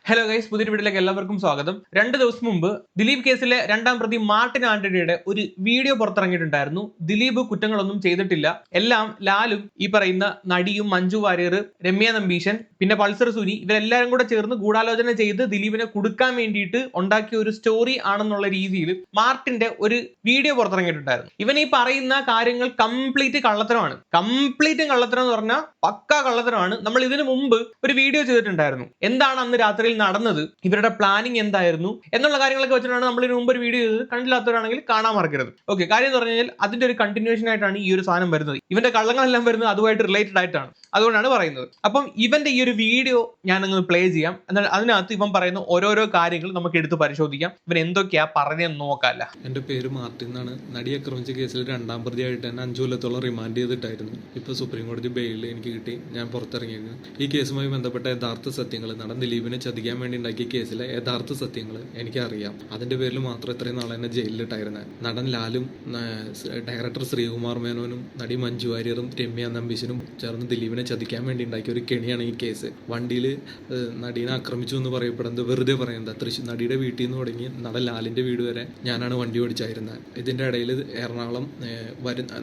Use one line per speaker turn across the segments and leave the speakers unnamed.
Hello guys, പുതിയ വീഡിയോയിലേക്ക് എല്ലാവർക്കും സ്വാഗതം. 2 ദിവസം മുമ്പ് ദിലീപ് കേസിലെ രണ്ടാം പ്രതി മാർട്ടിൻ ആന്റണിയുടെ ഒരു വീഡിയോ പുറത്തിറങ്ങിയിട്ടുണ്ടായിരുന്നു. ദിലീപ് കുറ്റങ്ങളൊന്നും ചെയ്തിട്ടില്ല, എല്ലാം ലാലും ഈ പറയുന്ന നടിയും മഞ്ജു വാര്യർ, രമ്യ നമ്പീശൻ, പിന്നെ പൾസർ സുനി ഇവരെല്ലാരും കൂടെ ചേർന്ന് ഗൂഢാലോചന ചെയ്ത് ദിലീപിനെ കുടുക്കാൻ വേണ്ടിയിട്ട് ഉണ്ടാക്കിയ ഒരു സ്റ്റോറി ആണെന്നുള്ള രീതിയിൽ മാർട്ടിന്റെ ഒരു വീഡിയോ പുറത്തിറങ്ങിയിട്ടുണ്ടായിരുന്നു. ഇവൻ ഈ പറയുന്ന കാര്യങ്ങൾ കംപ്ലീറ്റ് കള്ളത്തരമാണ്. കംപ്ലീറ്റ് കള്ളത്തരം എന്ന് പറഞ്ഞാൽ പക്കാ കള്ളത്തരമാണ്. നമ്മൾ ഇതിനു മുമ്പ് ഒരു വീഡിയോ ചെയ്തിട്ടുണ്ടായിരുന്നു. എന്താണ് അന്ന് രാത്രിയിൽ നടന്നത്, ഇവരുടെ പ്ലാനിങ് എന്തായിരുന്നു എന്നുള്ള കാര്യങ്ങളൊക്കെ വെച്ചിട്ടാണ് നമ്മൾ ഇതിനു മുമ്പ് ഒരു വീഡിയോ ചെയ്തത്. കണ്ടില്ലാത്തവരാണെങ്കിൽ കാണാൻ മറക്കരുത്. ഓക്കെ, കാര്യം എന്ന് പറഞ്ഞു കഴിഞ്ഞാൽ അതിന്റെ ഒരു കണ്ടിന്യൂഷൻ ആയിട്ടാണ് ഈ ഒരു സാധനം വരുന്നത്. ഇവന്റെ കള്ളങ്ങളെല്ലാം വരുന്നത് അതുമായിട്ട് റിലേറ്റഡ് ആയിട്ടാണ്, അതുകൊണ്ടാണ് പറയുന്നത്. അപ്പം ഇവന്റെ ഈ ഒരു വീഡിയോ ഞാൻ നിങ്ങൾ പ്ലേ ചെയ്യാം. എന്നാൽ അതിനകത്ത് ഇവൻ പറയുന്ന ഓരോരോ കാര്യങ്ങൾ നമുക്ക് എടുത്ത് പരിശോധിക്കാം. ഇവൻ എന്തൊക്കെയാ പറഞ്ഞതെന്ന് നോക്കാല്ല.
എൻ്റെ പേര് മാർട്ടിൻ എന്നാണ്. നടി ആക്രമിച്ച കേസിൽ രണ്ടാം പ്രതിയായിട്ട് തന്നെ 5 കൊല്ലത്തോളം റിമാൻഡ് ചെയ്തിട്ടായിരുന്നു. ഇപ്പോൾ സുപ്രീം കോടതി ബെയിലിൽ എനിക്ക് കിട്ടി, ഞാൻ പുറത്തിറങ്ങിയിരുന്നു. ഈ കേസുമായി ബന്ധപ്പെട്ട യഥാർത്ഥ സത്യങ്ങൾ, നടൻ ദിലീപിനെ ചതിക്കാൻ വേണ്ടി ഉണ്ടാക്കിയ കേസിലെ യഥാർത്ഥ സത്യങ്ങൾ എനിക്കറിയാം. അതിന്റെ പേരിൽ മാത്രം ഇത്രയും നാളെ എന്നെ ജയിലിലിട്ടായിരുന്നത്. നടൻ ലാലും ഡയറക്ടർ ശ്രീകുമാർ മേനോനും നടി മഞ്ജു വാര്യറും രമ്യ നമ്പീശനും ചേർന്ന് ദിലീപിനെ ചതിക്കാൻ വേണ്ടി ഉണ്ടാക്കിയ ഒരു കെണിയാണ് ഈ കേസ്. വണ്ടിയിൽ നടീനെ ആക്രമിച്ചു എന്ന് പറയപ്പെടുന്നത് വെറുതെ പറയുന്നത്. നടിയുടെ വീട്ടിൽ നിന്ന് തുടങ്ങി നടൻ ലാലിന്റെ വീട് വരെ ഞാനാണ് വണ്ടി ഓടിച്ചായിരുന്നത്. ഇതിന്റെ ഇടയിൽ എറണാകുളം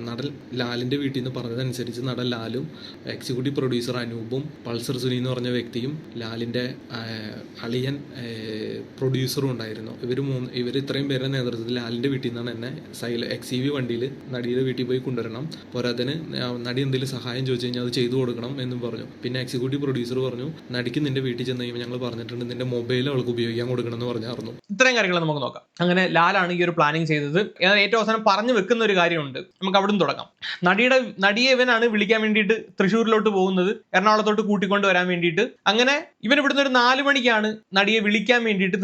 നടൻ ലാലിന്റെ വീട്ടിൽ നിന്ന് പറഞ്ഞതനുസരിച്ച് നടൻ ലാലും എക്സിക്യൂട്ടീവ് പ്രൊഡ്യൂസർ അനൂപും പൾസർ സുനി എന്ന് പറഞ്ഞ വ്യക്തിയും ലാലിന്റെ അളിയൻ പ്രൊഡ്യൂസറും ഉണ്ടായിരുന്നു. ഇവർ ഇത്രയും പേരുടെ നേതൃത്വത്തിൽ ലാലിന്റെ വീട്ടിൽ നിന്നാണ് എന്നെ XCV വണ്ടിയിൽ നടിയുടെ വീട്ടിൽ പോയി കൊണ്ടുവരണം. പോരാത്തിന് നടി എന്തെങ്കിലും സഹായം ചോദിച്ചു കഴിഞ്ഞാൽ അത് ചെയ്തു കൊടുക്കണം എന്നും പറഞ്ഞു. പിന്നെ എക്സിക്യൂട്ടീവ് പ്രൊഡ്യൂസർ പറഞ്ഞു, നടിക്ക് നിന്റെ വീട്ടിൽ ചെന്ന് കഴിയുമ്പോൾ ഞങ്ങൾ പറഞ്ഞിട്ടുണ്ട് നിന്റെ മൊബൈൽ അവൾക്ക് ഉപയോഗിക്കാൻ കൊടുക്കണം എന്ന് പറഞ്ഞായിരുന്നു.
ഇത്രയും കാര്യങ്ങൾ നമുക്ക് നോക്കാം. അങ്ങനെ ലാലാണ് ഈ ഒരു പ്ലാനിങ് ചെയ്തത്. ഏറ്റവും അവസാനം പറഞ്ഞു വെക്കുന്ന ഒരു കാര്യമുണ്ട്, നമുക്ക് അവിടുന്ന് തുടങ്ങാം. നടിയെ ഇവനാണ് വിളിക്കാൻ വേണ്ടിയിട്ട് തൃശ്ശൂരിലോട്ട് പോകുന്നത്, എറണാകുളത്തോട്ട് കൂട്ടിക്കൊണ്ട് വരാൻ വേണ്ടിയിട്ട്. അങ്ങനെ ഇവൻ ഇവിടുന്ന് ഒരു 4 മണിക്കാണ് നടിയെ വിളിക്കാൻ വേണ്ടിയിട്ട്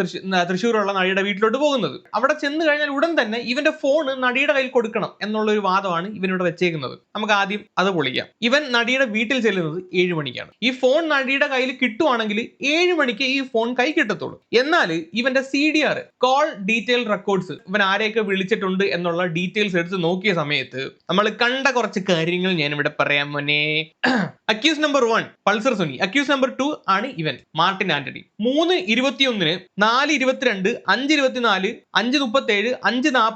തൃശ്ശൂരുള്ള നടിയുടെ വീട്ടിലോട്ട് പോകുന്നത്. അവിടെ ചെന്ന് കഴിഞ്ഞാൽ ഉടൻ തന്നെ ഇവന്റെ ഫോണ് നടിയുടെ കയ്യിൽ കൊടുക്കണം എന്നുള്ള ഒരു വാദമാണ് ഇവനിവിടെ വെച്ചേക്കുന്നത്. നമുക്ക് ആദ്യം അത് പൊളിക്കാം. ഇവൻ നടിയുടെ വീട്ടിൽ ചെല്ലുന്നത് 7 മണിക്കാണ്. ഈ ഫോൺ നടിയുടെ കയ്യിൽ കിട്ടുവാണെങ്കിൽ 7 മണിക്ക് ഈ ഫോൺ കൈ കിട്ടത്തുള്ളൂ. എന്നാൽ ഇവന്റെ CDR കോൾ ഡീറ്റെയിൽ റെക്കോർഡ്സ്, ഇവൻ ആരെയൊക്കെ വിളിച്ചിട്ടുണ്ട് എന്നുള്ള ഡീറ്റെയിൽസ് എടുത്ത് നോക്കിയ സമയത്ത് നമ്മൾ കണ്ട കുറച്ച് കാര്യങ്ങൾ ഞാൻ ഇവിടെ പറയാം മോനെ. Accused number 1 Pulsar Suni, accused number 2 ആണ് ഇവൻ മാർട്ടിൻ ആന്റണി. 3:21, 4:22, 5:24, 5:37, 5:40,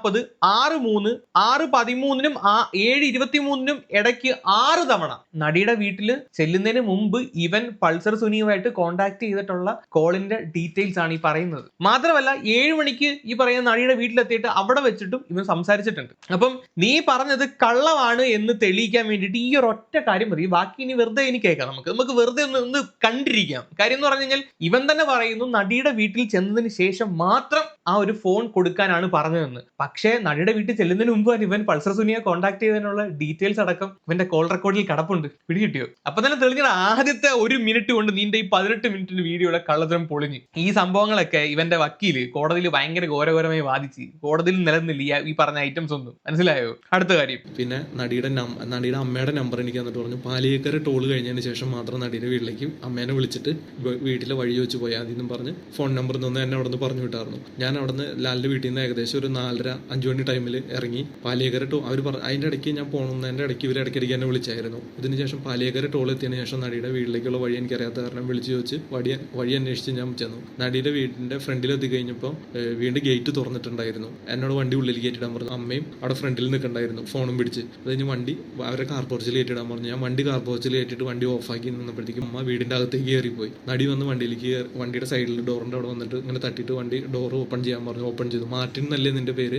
6:03, 6:13 7:23 ഇടയ്ക്ക് 6 തവണ നടിയുടെ വീട്ടിൽ ചെല്ലുന്നതിന് മുമ്പ് ഇവൻ പൾസർ സുനിയുമായിട്ട് കോണ്ടാക്ട് ചെയ്തിട്ടുള്ള കോളിന്റെ ഡീറ്റെയിൽസ് ആണ് ഈ പറയുന്നത്. മാത്രമല്ല 7 മണിക്ക് ഈ പറയുന്ന നടിയുടെ വീട്ടിലെത്തിയിട്ട് അവിടെ വെച്ചിട്ടും ഇവൻ സംസാരിച്ചിട്ടുണ്ട്. അപ്പം നീ പറഞ്ഞത് കള്ളമാണ് എന്ന് തെളിയിക്കാൻ വേണ്ടിയിട്ട് ഈ ഒരു ഒറ്റ കാര്യം മതി. ബാക്കി ഇനി വെറുതെ ഇനി കേൾക്കാം, നമുക്ക് വെറുതെ ഒന്ന് കണ്ടിരിക്കാം. കാര്യം എന്ന് പറഞ്ഞു കഴിഞ്ഞാൽ ഇവൻ തന്നെ പറയുന്നു നടിയുടെ വീട്ടിൽ ചെന്നതിന് ശേഷം മാത്രം ആ ഒരു ഫോൺ കൊടുക്കാനാണ് പറഞ്ഞതെന്ന്. പക്ഷേ നടിയുടെ വീട്ടിൽ ചെല്ലുന്നതിന് മുമ്പ് ഇവൻ പൾസർ സുനിയെ കോൺടാക്ട് ചെയ്തതിനുള്ള ഡീറ്റെയിൽസ് അടക്കം ഇവന്റെ കോൾ റെക്കോർഡിൽ കിടപ്പുണ്ട്. പിടികിട്ടിയോ? അപ്പൊ തന്നെ തെളിഞ്ഞ ആദ്യത്തെ 1 മിനിറ്റ് കൊണ്ട് നിന്റെ ഈ 18 മിനിറ്റിന്റെ വീഡിയോയുടെ കള്ളത്തരം പൊളിഞ്ഞു. ഈ സംഭവങ്ങളൊക്കെ ഇവന്റെ വക്കീല് കോടതിയിൽ ഭയങ്കര ഘോരഘോരമായി വാദിച്ച് കോടതിയിൽ നിലനിന്നില്ല ഈ പറഞ്ഞ ഐറ്റംസ് ഒന്നും. മനസ്സിലായോ? അടുത്ത കാര്യം, പിന്നെ
നടിയുടെ അമ്മയുടെ നമ്പർ എനിക്ക് എന്നിട്ട് പറഞ്ഞു പാലിയേക്കര ടോൾ കഴിഞ്ഞതിന് ശേഷം മാത്രം നടിയുടെ വീട്ടിലേക്ക് അമ്മേനെ വിളിച്ചിട്ട് വീട്ടിലെ വഴി വെച്ച് പോയാൽ മതി എന്നും പറഞ്ഞ് ഫോൺ നമ്പർ നിന്ന് എന്നെ അവിടെ നിന്ന് പറഞ്ഞു വിട്ടായിരുന്നു. ഞാൻ അവിടെ നിന്ന് ലാലിന്റെ വീട്ടിൽ നിന്ന് ഏകദേശം ഒരു 4:30-5 മണി ടൈമിൽ ഇറങ്ങി പാലിയേക്കര അവർ അതിന്റെ ഇടയ്ക്ക് ഞാൻ പോകണമെന്നതിന്റെ ഇടയ്ക്ക് ഇവർ ഇടയ്ക്കിടയ്ക്ക് എന്നെ വിളിച്ചായിരുന്നു. ഇതിനുശേഷം പാലിയേക്കര ടോൾ എത്തിയതിനു ശേഷം നടിയുടെ വീട്ടിലേക്കുള്ള വഴി എനിക്കറിയാത്ത കാരണം വിളിച്ചു ചോദിച്ച് വഴി അന്വേഷിച്ച് ഞാൻ ചെന്നു. നടിയുടെ വീടിന്റെ ഫ്രണ്ടിലെത്തി കഴിഞ്ഞപ്പോൾ വീണ്ടും ഗേറ്റ് തുറന്നിട്ടുണ്ടായിരുന്നു. എന്നോട് വണ്ടി ഉള്ളിൽ കയറ്റിടാൻ പറഞ്ഞു. അമ്മയും അവിടെ ഫ്രണ്ടിൽ നിൽക്കണ്ടായിരുന്നു ഫോണും പിടിച്ച്. അത് കഴിഞ്ഞ് വണ്ടി അവരെ കാർ പോർച്ചിൽ കയറ്റിടാൻ പറഞ്ഞു. ഞാൻ വണ്ടി കാർ പോർച്ചിൽ കയറ്റിട്ട് വണ്ടി ഓഫാക്കി നിന്നപ്പോഴത്തേക്കും അമ്മ വീടിന്റെ അകത്തേക്ക് കയറിപ്പോയി. നടി വന്ന് വണ്ടിയുടെ സൈഡിൽ ഡോറിന്റെ അവിടെ വന്നിട്ട് ഇങ്ങനെ തട്ടിയിട്ട് വണ്ടി ഡോർ ഓപ്പൺ ചെയ്യാൻ പറഞ്ഞു. ഓപ്പൺ ചെയ്തു. മാർട്ടിൻ എന്നല്ലേ നിന്റെ പേര്?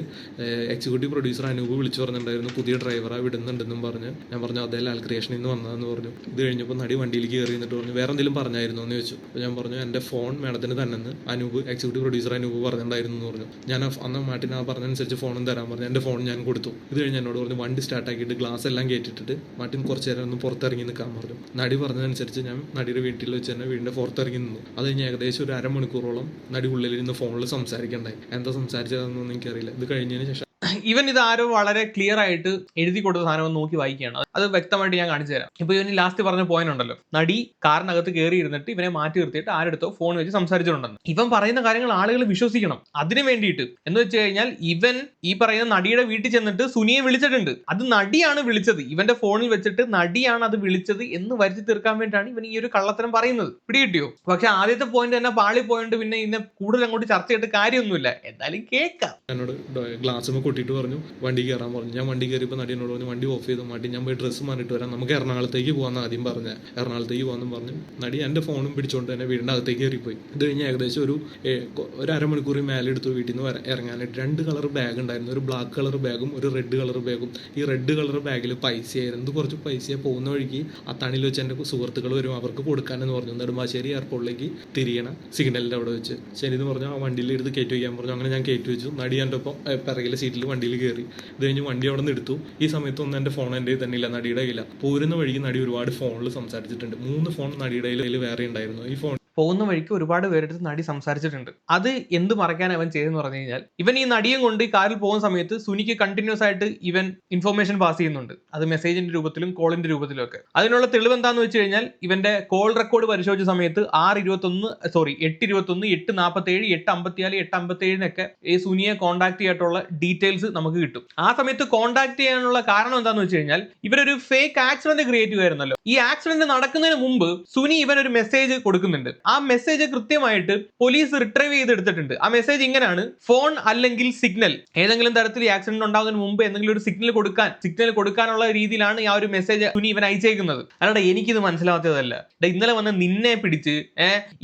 എക്സിക്യൂട്ടീവ് പ്രൊഡ്യൂസർ അനൂപ് വിളിച്ചു പറഞ്ഞിട്ടുണ്ടായിരുന്നു പുതിയ ഡ്രൈവറാ വിടുന്നുണ്ടെന്നും പറഞ്ഞ്. ഞാൻ പറഞ്ഞു അതേ ലാൽ ക്രിയേഷനിൽ നിന്ന് വന്നതെന്ന് പറഞ്ഞു. ഇത് കഴിഞ്ഞപ്പോൾ നടി വണ്ടിയിലേക്ക് കയറി എന്നിട്ട് പറഞ്ഞു വേറെ എന്തെങ്കിലും പറഞ്ഞായിരുന്നു എന്ന് ചോദിച്ചു. അപ്പോൾ ഞാൻ പറഞ്ഞു എൻ്റെ ഫോൺ മേഡത്തിന് തന്നെ അനൂപ് എക്സിക്യൂട്ടീവ് പ്രൊഡ്യൂസർ അനൂപ് പറഞ്ഞിട്ടുണ്ടായിരുന്നു എന്ന് പറഞ്ഞു. ഞാൻ അന്ന് മാർട്ടിൻ ആ പറഞ്ഞനുസരിച്ച് ഫോണും തരാൻ പറഞ്ഞു. എൻ്റെ ഫോൺ ഞാൻ കൊടുത്തു. ഇത് കഴിഞ്ഞ് എന്നോട് പറഞ്ഞു വണ്ടി സ്റ്റാർട്ടാക്കിയിട്ട് ഗ്ലാസ് എല്ലാം കയറ്റിട്ടിട്ട് മാർട്ടിൻ കുറച്ച് നേരം ഒന്ന് പുറത്തിറങ്ങി നിൽക്കാൻ പറഞ്ഞു. നടി പറഞ്ഞതനുസരിച്ച് ഞാൻ നടിയുടെ വീട്ടിൽ വെച്ച് തന്നെ വീടിൻ്റെ പുറത്തിറങ്ങി നിന്നു. അത് കഴിഞ്ഞ് ഏകദേശം ഒരു അരമണിക്കൂറോളം നടി ഉള്ളിൽ നിന്ന് ഫോണിൽ സംസാരിക്കണ്ടായി. എന്താ സംസാരിച്ചതെന്നൊന്നും എനിക്കറിയില്ല. ഇത് കഴിഞ്ഞതിന് ശേഷം
ഇവൻ ഇത് ആരോ വളരെ ക്ലിയർ ആയിട്ട് എഴുതി കൊടുത്ത സാധനം നോക്കി വായിക്കുകയാണ്. അത് വ്യക്തമായിട്ട് ഞാൻ കാണിച്ചു തരാം. ഇപ്പൊ ഇവന് ലാസ്റ്റ് പറഞ്ഞ പോയിന്റ് ഉണ്ടല്ലോ, നടി കാറിനകത്ത് കയറി ഇരുന്നിട്ട് ഇവനെ മാറ്റി നിർത്തിയിട്ട് ആരെടുത്തോ ഫോൺ വെച്ച് സംസാരിച്ചിട്ടുണ്ടെന്ന്. ഇവൻ പറയുന്ന കാര്യങ്ങൾ ആളുകൾ വിശ്വസിക്കണം. അതിന് വേണ്ടിയിട്ട് എന്ന് വെച്ച് കഴിഞ്ഞാൽ ഇവൻ ഈ പറയുന്ന നടിയുടെ വീട്ടിൽ ചെന്നിട്ട് സുനിയെ വിളിച്ചിട്ടുണ്ട്. അത് നടിയാണ് വിളിച്ചത്, ഇവന്റെ ഫോണിൽ വെച്ചിട്ട് നടിയാണ് അത് വിളിച്ചത് എന്ന് വരുത്തി തീർക്കാൻ വേണ്ടിയിട്ടാണ് ഇവൻ ഈ ഒരു കള്ളത്തരം പറയുന്നത്. പിടികിട്ടിയോ? പക്ഷെ ആദ്യത്തെ പോയിന്റ് തന്നെ പാളി പോയിന്റ്, പിന്നെ ഇതിനെ കൂടുതൽ അങ്ങോട്ട് ചർച്ച ചെയ്തിട്ട് കാര്യമൊന്നുമില്ല. എന്തായാലും കേൾക്കാം.
എന്നോട് ഗ്ലാസ് കൊട്ടിട്ട് പറഞ്ഞു വണ്ടി കയറാൻ പറഞ്ഞു. ഞാൻ വണ്ടി കയറിയപ്പോൾ നടി എന്നോട് പറഞ്ഞു വണ്ടി ഓഫ് ചെയ്ത് മാറ്റി, ഞാൻ പോയി ഡ്രസ്സ് മാറിയിട്ട് വരാം, നമുക്ക് എറണാകുളത്തേക്ക് പോകാമെന്ന് ആദ്യം പറഞ്ഞ. എറണാകുളത്തേക്ക് പോകാമെന്ന് പറഞ്ഞു. നടി എൻ്റെ ഫോണും പിടിച്ചുകൊണ്ട് തന്നെ വീടിൻ്റെ അകത്തേക്ക് കയറിപ്പോയി. ഇത് കഴിഞ്ഞ് ഏകദേശം ഒരു അരമണിക്കൂർ മേലെ എടുത്തു വീട്ടിൽ നിന്ന് ഇറങ്ങാനായിട്ട്. 2 കളർ ബാഗ് ഉണ്ടായിരുന്നു, ഒരു ബ്ലാക്ക് കളർ ബാഗും ഒരു റെഡ് കളർ ബാഗും. ഈ റെഡ് കളർ ബാഗിൽ പൈസയായിരുന്നു, കുറച്ച് പൈസയെ പോകുന്ന വഴിക്ക് അത്താണിയിൽ വെച്ച് എൻ്റെ സുഹൃത്തുക്കൾ വരും, അവർക്ക് കൊടുക്കാനെന്ന് പറഞ്ഞു. നെടുമ്പാശ്ശേരി എയർപോർട്ടിലേക്ക് തിരിയണം സിഗ്നലിൻ്റെ അവിടെ വെച്ച്. ശരി എന്ന് പറഞ്ഞു. ആ വണ്ടിയിൽ എടുത്ത് കയറ്റി വയ്ക്കാൻ പറഞ്ഞു. അങ്ങനെ ഞാൻ കയറ്റി വെച്ചു. നടി എൻ്റെ ഒപ്പം പിറകിലെ സീറ്റിൽ വണ്ടിയിൽ കയറി. ഇത് കഴിഞ്ഞ് വണ്ടി അവിടെ നിന്ന് എടുത്തു. ഈ സമയത്തൊന്നും എൻ്റെ ഫോൺ എൻ്റെ തന്നെ ഇല്ല, നടിയുടെ കയ്യില്ല. പോരുന്ന വഴിക്ക് നടി ഒരുപാട് ഫോണിൽ സംസാരിച്ചിട്ടുണ്ട്. 3 ഫോൺ നടിയുടെ കയ്യിൽ വേറെ ഉണ്ടായിരുന്നു. ഈ ഫോൺ
പോകുന്ന വഴിക്ക് ഒരുപാട് പേരെടുത്ത് നടി സംസാരിച്ചിട്ടുണ്ട്. അത് എന്ത് മറക്കാൻ അവൻ ചെയ്തെന്ന് പറഞ്ഞു കഴിഞ്ഞാൽ, ഇവൻ ഈ നടിയും കൊണ്ട് ഈ കാറിൽ പോകുന്ന സമയത്ത് സുനിക്ക് കണ്ടിന്യൂസ് ആയിട്ട് ഇവൻ ഇൻഫർമേഷൻ പാസ് ചെയ്യുന്നുണ്ട്. അത് മെസ്സേജിന്റെ രൂപത്തിലും കോളിന്റെ രൂപത്തിലും ഒക്കെ. അതിനുള്ള തെളിവ് എന്താന്ന് വെച്ച് കഴിഞ്ഞാൽ, ഇവന്റെ കോൾ റെക്കോർഡ് പരിശോധിച്ച സമയത്ത് 8:21, 8:47, 8:54, 8:57 ഈ സുനിയെ കോൺടാക്ട് ചെയ്യാനുള്ള ഡീറ്റെയിൽസ് നമുക്ക് കിട്ടും. ആ സമയത്ത് കോൺടാക്ട് ചെയ്യാനുള്ള കാരണം എന്താന്ന് വെച്ച് കഴിഞ്ഞാൽ, ഇവരൊരു ഫേക്ക് ആക്സിഡന്റ് ക്രിയേറ്റ് ചെയ്യുമായിരുന്നല്ലോ. ഈ ആക്സിഡന്റ് നടക്കുന്നതിന് മുമ്പ് സുനി ഇവനൊരു മെസ്സേജ് കൊടുക്കുന്നുണ്ട്. ആ മെസ്സേജ് കൃത്യമായിട്ട് പോലീസ് റിട്രൈവ് ചെയ്തെടുത്തിട്ടുണ്ട്. ആ മെസ്സേജ് ഇങ്ങനെയാണ്: ഫോൺ അല്ലെങ്കിൽ സിഗ്നൽ. ഏതെങ്കിലും തരത്തിൽ ഈ ആക്സിഡന്റ് ഉണ്ടാകുന്നതിന് മുമ്പ് എന്തെങ്കിലും ഒരു സിഗ്നൽ കൊടുക്കാനുള്ള രീതിയിലാണ് ആ ഒരു മെസ്സേജ് സുനി ഇവൻ അയച്ചേക്കുന്നത്. അല്ലാതെ എനിക്കിത് മനസ്സിലാവാത്തതല്ല. ഇന്നലെ വന്ന് നിന്നെ പിടിച്ച്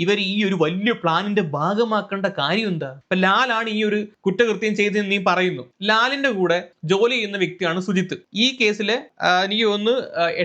ഇവർ ഈ ഒരു വലിയ പ്ലാനിന്റെ ഭാഗമാക്കേണ്ട കാര്യം എന്താ? ഇപ്പൊ ലാലാണ് ഈ ഒരു കുറ്റകൃത്യം ചെയ്തതെന്ന് നീ പറയുന്നു. ലാലിന്റെ കൂടെ ജോലി ചെയ്യുന്ന വ്യക്തിയാണ് സുജിത്ത്. ഈ കേസിലെ എനിക്ക് തോന്നുന്നു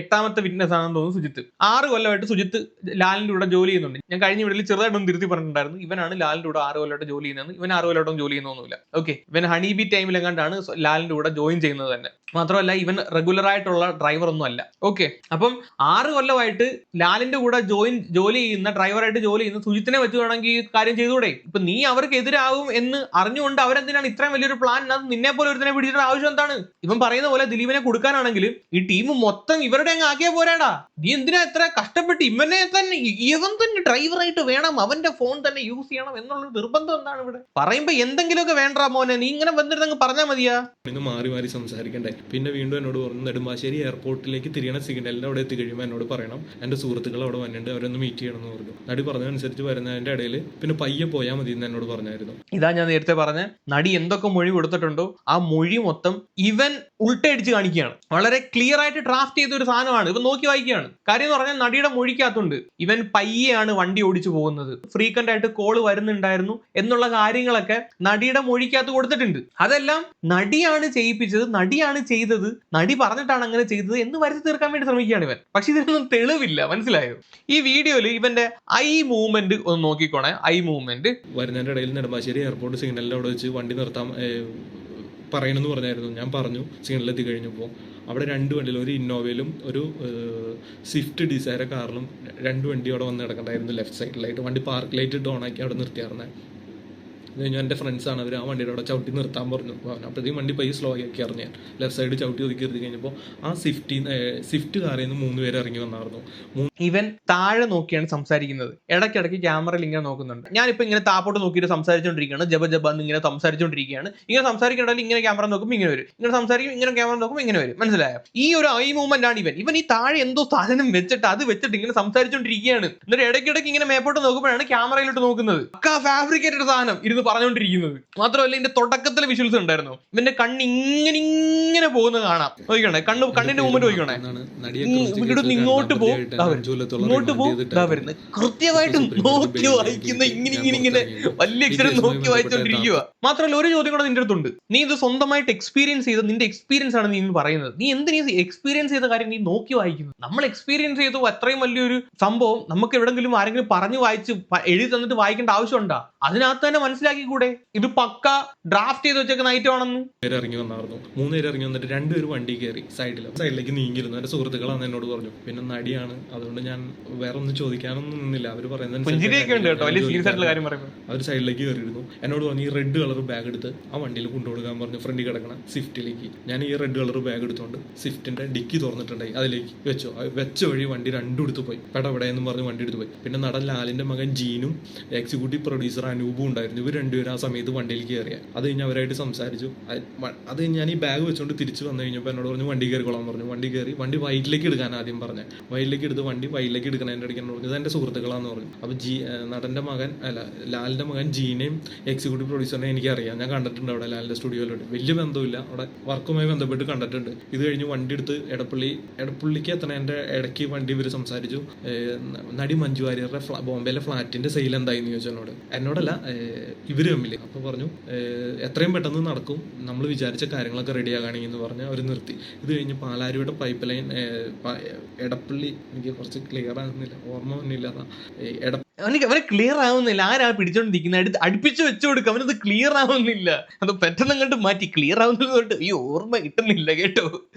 8ാമത്തെ വിറ്റ്നസ് ആണെന്ന് തോന്നുന്നു സുജിത്ത്. 6 കൊല്ലമായിട്ട് സുജിത്ത് ലാലിന്റെ കൂടെ ജോലി ചെയ്യുന്നുണ്ട്. ഞാൻ കഴിഞ്ഞ വീട്ടിൽ ചെറുതായിട്ടൊന്നും തിരുത്തി പറഞ്ഞിട്ടുണ്ടായിരുന്നു, ഇവനാണ് ലാലിന്റെ കൂടെ 6 കൊല്ലമായിട്ട് ജോലി ചെയ്യുന്നത്. ഇവൻ 6 കൊല്ലമായിട്ടും ജോലി ചെയ്യുന്നൊന്നുമില്ല. ഓക്കെ, ഇവൻ ഹണിബി ടൈമിലെങ്ങാണ്ടാണ് ലാലിന്റെ കൂടെ ജോയിൻ ചെയ്യുന്നത് തന്നെ. മാത്രമല്ല ഇവൻ റെഗുലർ ആയിട്ടുള്ള ഡ്രൈവർ ഒന്നും അല്ല. ഓക്കെ, അപ്പം 6 കൊല്ലമായിട്ട് ലാലിന്റെ കൂടെ ജോലി ചെയ്യുന്ന ഡ്രൈവറായിട്ട് ജോലി ചെയ്യുന്ന സുജിത്തിനെ വെച്ച് വേണമെങ്കിൽ ഈ കാര്യം ചെയ്തുകൂടെ? ഇപ്പൊ നീ അവർക്ക് എതിരാകും എന്ന് അറിഞ്ഞുകൊണ്ട് അവരെന്തിനാണ് ഇത്രയും വലിയൊരു പ്ലാൻ നിന്നെ പോലെ ഒരുത്തിനെ പിടിച്ചിട്ട് ആവശ്യം എന്താണ്? ഇവൻ പറയുന്ന പോലെ ദിലീപിനെ കൊടുക്കാനാണെങ്കിൽ ഈ ടീം മൊത്തം ഇവരുടെ അങ്ങ് ആക്കിയാ പോരാടാ. നീ എന്തിനാ എത്ര കഷ്ടപ്പെട്ട് ഇവൻ തന്നെ ഡ്രൈവറായിട്ട് വേണം, അവന്റെ ഫോൺ തന്നെ യൂസ് ചെയ്യണം എന്നുള്ള നിർബന്ധം എന്താണ് ഇവിടെ? പറയുമ്പോ എന്തെങ്കിലുമൊക്കെ വേണ്ടാ മോനെ, നീ ഇങ്ങനെ വന്നിരുന്നെങ്കിൽ പറഞ്ഞാൽ മതിയാ.
മാറി മാറി സംസാരിക്കണ്ടേ. പിന്നെ വീണ്ടും എന്നോട് പറഞ്ഞു നെടുമ്പാശ്ശേരി എയർപോർട്ടിലേക്ക് തിരിയണ സിഗ്നലിന്റെ അവിടെ എത്തിക്കഴിയുമ്പോൾ എന്നോട് പറയണം എൻ്റെ സുഹൃത്തുക്കൾ അവിടെ വന്നിട്ടുണ്ട്, അവരൊന്ന് മീറ്റ് ചെയ്യണം എന്ന് പറഞ്ഞു. നടി പറഞ്ഞതനുസരിച്ച് വരുന്നതിന്റെ ഇടയിൽ പിന്നെ പയ്യെ പോയാൽ മതി എന്ന് എന്നോട് പറഞ്ഞായിരുന്നു.
ഇതാ ഞാൻ നേരത്തെ പറഞ്ഞ നടി എന്തൊക്കെ മൊഴി കൊടുത്തിട്ടുണ്ടോ ആ മൊഴി മൊത്തം ഇവൻ ഉൾട്ടടിച്ച് കാണിക്കുകയാണ്. വളരെ ക്ലിയർ ആയിട്ട് ഡ്രാഫ്റ്റ് ചെയ്ത ഒരു സാധനമാണ്. ഇവൻ നോക്കി വായിക്കുകയാണ്. കാര്യം എന്ന് പറഞ്ഞാൽ നടിയുടെ മൊഴിക്കകത്തുണ്ട് ഇവൻ പയ്യെയാണ് വണ്ടി ഓടിച്ചു പോകുന്നത്, ഫ്രീക്വന്റ് ആയിട്ട് കോള് വരുന്നുണ്ടായിരുന്നു എന്നുള്ള കാര്യങ്ങളൊക്കെ നടിയുടെ മൊഴിക്കകത്ത് കൊടുത്തിട്ടുണ്ട്. അതെല്ലാം നടിയാണ് ചെയ്യിപ്പിച്ചത്, നടിയാണ് ചെയ്തത്, നടി പറഞ്ഞിട്ടാണ് അങ്ങനെ ചെയ്തത് എന്ന് വരുത്തി തീർക്കാൻ വേണ്ടി ശ്രമിക്കുകയാണ് ഇവൻ. പക്ഷെ ഇതിനൊന്നും തെളിവില്ല, മനസ്സിലായോ? ഈ വീഡിയോയിൽ ഇവന്റെ ഐ മൂവ്മെന്റ് ഒന്ന് നോക്കിക്കോണേ. ഐ മൂവ്മെന്റ്
വരുന്നതിന്റെ ഇടയിൽ നെടുമ്പാശ്ശേരി എയർപോർട്ട് സിഗ്നലിന്റെ അവിടെ വെച്ച് വണ്ടി നിർത്താൻ പറയണമെന്ന് പറഞ്ഞായിരുന്നു. ഞാൻ പറഞ്ഞു സിഗ്നലിൽ എത്തി കഴിഞ്ഞപ്പോൾ. അവിടെ 2 വണ്ടിയിൽ, ഒരു ഇന്നോവയിലും ഒരു സ്വിഫ്റ്റ് ഡിസയർ കാറിലും 2 വണ്ടി അവിടെ വന്ന് കിടക്കണ്ടായിരുന്നു ലെഫ്റ്റ് സൈഡിലായിട്ട്. വണ്ടി പാർക്ക് ലൈറ്റ് ഇട്ട് ഓണാക്കി അവിടെ നിർത്തിയായിരുന്നേ. കഴിഞ്ഞാൽ എൻ്റെ ഫ്രണ്ട്സാണ് അവർ ആ വണ്ടിയുടെ അവിടെ ചവിട്ടി നിർത്താൻ പറഞ്ഞു. അപ്പോഴത്തേക്കും വണ്ടി പയ്യെ സ്ലോ ആക്കി അറിഞ്ഞു. ഞാൻ ലെഫ്റ്റ് സൈഡ് ചവിട്ടി ഒതുക്കി നിർത്തി കഴിഞ്ഞപ്പോൾ ആ സ്വിഫ്റ്റ് കാറിൽ നിന്ന് 3 പേര് ഇറങ്ങി വന്നായിരുന്നു.
ഇവൻ താഴെ നോക്കിയാണ് സംസാരിക്കുന്നത്. ഇടയ്ക്കിടയ്ക്ക് ക്യാമറയിൽ ഇങ്ങനെ നോക്കുന്നുണ്ട്. ഞാനിപ്പോൾ ഇങ്ങനെ താപ്പോട്ട് നോക്കിയിട്ട് സംസാരിച്ചുകൊണ്ടിരിക്കുകയാണ്, ജബന്ന് ഇങ്ങനെ സംസാരിച്ചുകൊണ്ടിരിക്കുകയാണ്. ഇങ്ങനെ സംസാരിക്കണമെങ്കിൽ ഇങ്ങനെ ക്യാമറ നോക്കുമ്പോൾ ഇങ്ങനെ വരും, ഇങ്ങനെ സംസാരിക്കും, ഇങ്ങനെ ക്യാമറ നോക്കുമ്പോൾ ഇങ്ങനെ വരും. മനസ്സിലായോ? ഈ ഒരു ഐ മൂവ്മെന്റ് ആണ് ഇവൻ ഈ താഴെ എന്തോ സാധനം വെച്ചിട്ട് അത് വെച്ചിട്ട് ഇങ്ങനെ സംസാരിച്ചുകൊണ്ടിരിക്കുകയാണ്. എന്നിട്ട് ഇടയ്ക്കിടയ്ക്ക് ഇങ്ങനെ മേപ്പോട്ട് നോക്കുമ്പോഴാണ് ക്യാമറയിലോട്ട് നോക്കുന്നത്. ഫാബ്രിക്കേറ്റഡ് സാധനം ഇരുന്ന് പറഞ്ഞുകൊണ്ടിരിക്കുന്നത്. മാത്രമല്ല ഇതിന്റെ തുടക്കത്തിലെ വിഷ്വൽസ് ഉണ്ടായിരുന്നു. ഇവന്റെ കണ്ണ് ഇങ്ങനെ പോകുന്നത് കാണാം. നോക്കണേ, കണ്ണിന്റെ മൂവ്മെന്റ് നോക്കണേ. ഇങ്ങോട്ട് പോകും, ഇങ്ങോട്ട് പോകും, കൃത്യമായിട്ട് നോക്കി വായിക്കുന്ന ഇങ്ങനെ വലിയ അക്ഷരം നോക്കി വായിച്ചോണ്ടിരിക്കുക. മാത്രമല്ല ഒരു ചോദ്യം കൂടെ നിന്റെ അടുത്തുണ്ട്. നീ ഇത് സ്വന്തമായിട്ട് എക്സ്പീരിയൻസ് ചെയ്ത നിന്റെ എക്സ്പീരിയൻസ് ആണ് നീ പറയുന്നത്. നീ എന്തിനീ എക്സ്പീരിയൻസ് ചെയ്ത കാര്യം നീ നോക്കി വായിക്കുന്നു? നമ്മൾ എക്സ്പീരിയൻസ് ചെയ്തു അത്രയും വലിയൊരു സംഭവം നമുക്ക് എവിടെങ്കിലും ആരെങ്കിലും പറഞ്ഞു വായിച്ച് എഴുതി തന്നിട്ട് വായിക്കേണ്ട ആവശ്യമുണ്ടോ? അതിനകത്ത് തന്നെ മനസ്സിലാക്കി മനസ്സിലാക്കി കൂടെ ഇത് പക്ക ഡ്രാഫ്റ്റ് ചെയ്ത് വെച്ചേക്കുന്ന ഐറ്റം ആണെന്ന്?
ഇറങ്ങി വന്നായിരുന്നു. 3 പേര് ഇറങ്ങി വന്നിട്ട് 2 പേര് വണ്ടി കയറി സൈഡിലേക്ക് നീങ്ങിയിരുന്നു. എന്റെ സുഹൃത്തുക്കളാണ് എന്നോട് പറഞ്ഞു. പിന്നെ നടിയാണ്, അതുകൊണ്ട് ഞാൻ വേറെ ഒന്നും ചോദിക്കാനൊന്നും നിന്നില്ല. അവര് പറയുന്നത് അവർ സൈഡിലേക്ക് കയറിയിരുന്നു. എന്നോട് പറഞ്ഞു ഈ റെഡ് കളർ ബാഗ് എടുത്ത് ആ വണ്ടിയിൽ കൊണ്ടുകൊടുക്കാൻ പറഞ്ഞു. ഫ്രണ്ടിൽ കിടക്കണ സ്വിഫ്റ്റിലേക്ക്. ഞാൻ ഈ റെഡ് കളർ ബാഗ് എടുത്തോണ്ട് സ്വിഫ്റ്റിന്റെ ഡിക്കി തുറന്നിട്ടുണ്ടായി, അതിലേക്ക് വെച്ച വഴി വണ്ടി രണ്ടും എടുത്ത് പോയി. പെടപെടയെന്നും പറഞ്ഞ് വണ്ടി എടുത്ത് പോയി. പിന്നെ നടൻ ലാലിന്റെ മകൻ ജീനും എക്സിക്യൂട്ടീവ് പ്രൊഡ്യൂസർ അനൂപും ഉണ്ടായിരുന്നു. ഇവർ രണ്ടുപേരും ആ സമയത്ത് വണ്ടിയിൽ കയറിയ. അത് കഴിഞ്ഞ് അവരായിട്ട് സംസാരിച്ചു. അത് ഞാൻ ഈ ബാഗ് വെച്ചുകൊണ്ട് തിരിച്ചു വന്നു കഴിഞ്ഞപ്പോൾ എന്നോട് പറഞ്ഞു വണ്ടി കയറിക്കൊള്ളാൻ പറഞ്ഞു. വണ്ടി കയറി. വണ്ടി വൈറ്റിലേക്ക് എടുക്കാൻ ആദ്യം പറഞ്ഞ. വൈറ്റിലേക്ക് എടുത്ത് വണ്ടി വൈറ്റിലേക്ക് എടുക്കണതിൻ്റെ ഇടയ്ക്ക് പറഞ്ഞു ഇത് എൻ്റെ സുഹൃത്തുക്കളാന്ന് പറഞ്ഞു. അപ്പോൾ നടന്റെ മകൻ ലാലിന്റെ മകൻ ജീനെയും എക്സിക്യൂട്ടീവ് പ്രൊഡ്യൂസറിനെ എനിക്കറിയാം. ഞാൻ കണ്ടിട്ടുണ്ട് അവിടെ ലാലിന്റെ സ്റ്റുഡിയോയിലുണ്ട്. വലിയ ബന്ധമില്ല, അവിടെ വർക്കുമായി ബന്ധപ്പെട്ട് കണ്ടിട്ടുണ്ട്. ഇത് കഴിഞ്ഞ് വണ്ടി എടുത്ത് എടപ്പള്ളിക്ക് എത്തണേൻ്റെ ഇടയ്ക്ക് വണ്ടി ഇവർ സംസാരിച്ചു. നടി മഞ്ജു വാര്യരുടെ ബോംബെയിലെ ഫ്ലാറ്റിന്റെ സെയിൽ എന്തായിന്ന് ചോദിച്ചു എന്നോടല്ല ഇവര് തമ്മിൽ. അപ്പോൾ പറഞ്ഞു എത്രയും പെട്ടെന്ന് നടക്കും, നമ്മൾ വിചാരിച്ച കാര്യങ്ങളൊക്കെ റെഡി ആകാണെങ്കിൽ എന്ന് പറഞ്ഞ് അവർ നിർത്തി. ഇത് കഴിഞ്ഞ് പാലാരിയുടെ പൈപ്പ് ലൈൻ എടപ്പള്ളി, എനിക്ക് കുറച്ച് ക്ലിയർ ആകുന്നില്ല, ഓർമ്മ വന്നില്ല.
അവന് ക്ലിയർ ആവുന്നില്ല. ആരാ പിടിച്ചോണ്ടിരിക്കുന്നത്? അടുപ്പിച്ച് വെച്ചു കൊടുക്കുക. അവനത് ക്ലിയർ ആവുന്നില്ല. അത് പെട്ടെന്ന് അങ്ങോട്ട് മാറ്റി ക്ലിയർ ആവുന്നത് തൊട്ട് ഈ ഓർമ്മ കിട്ടുന്നില്ല കേട്ടോ.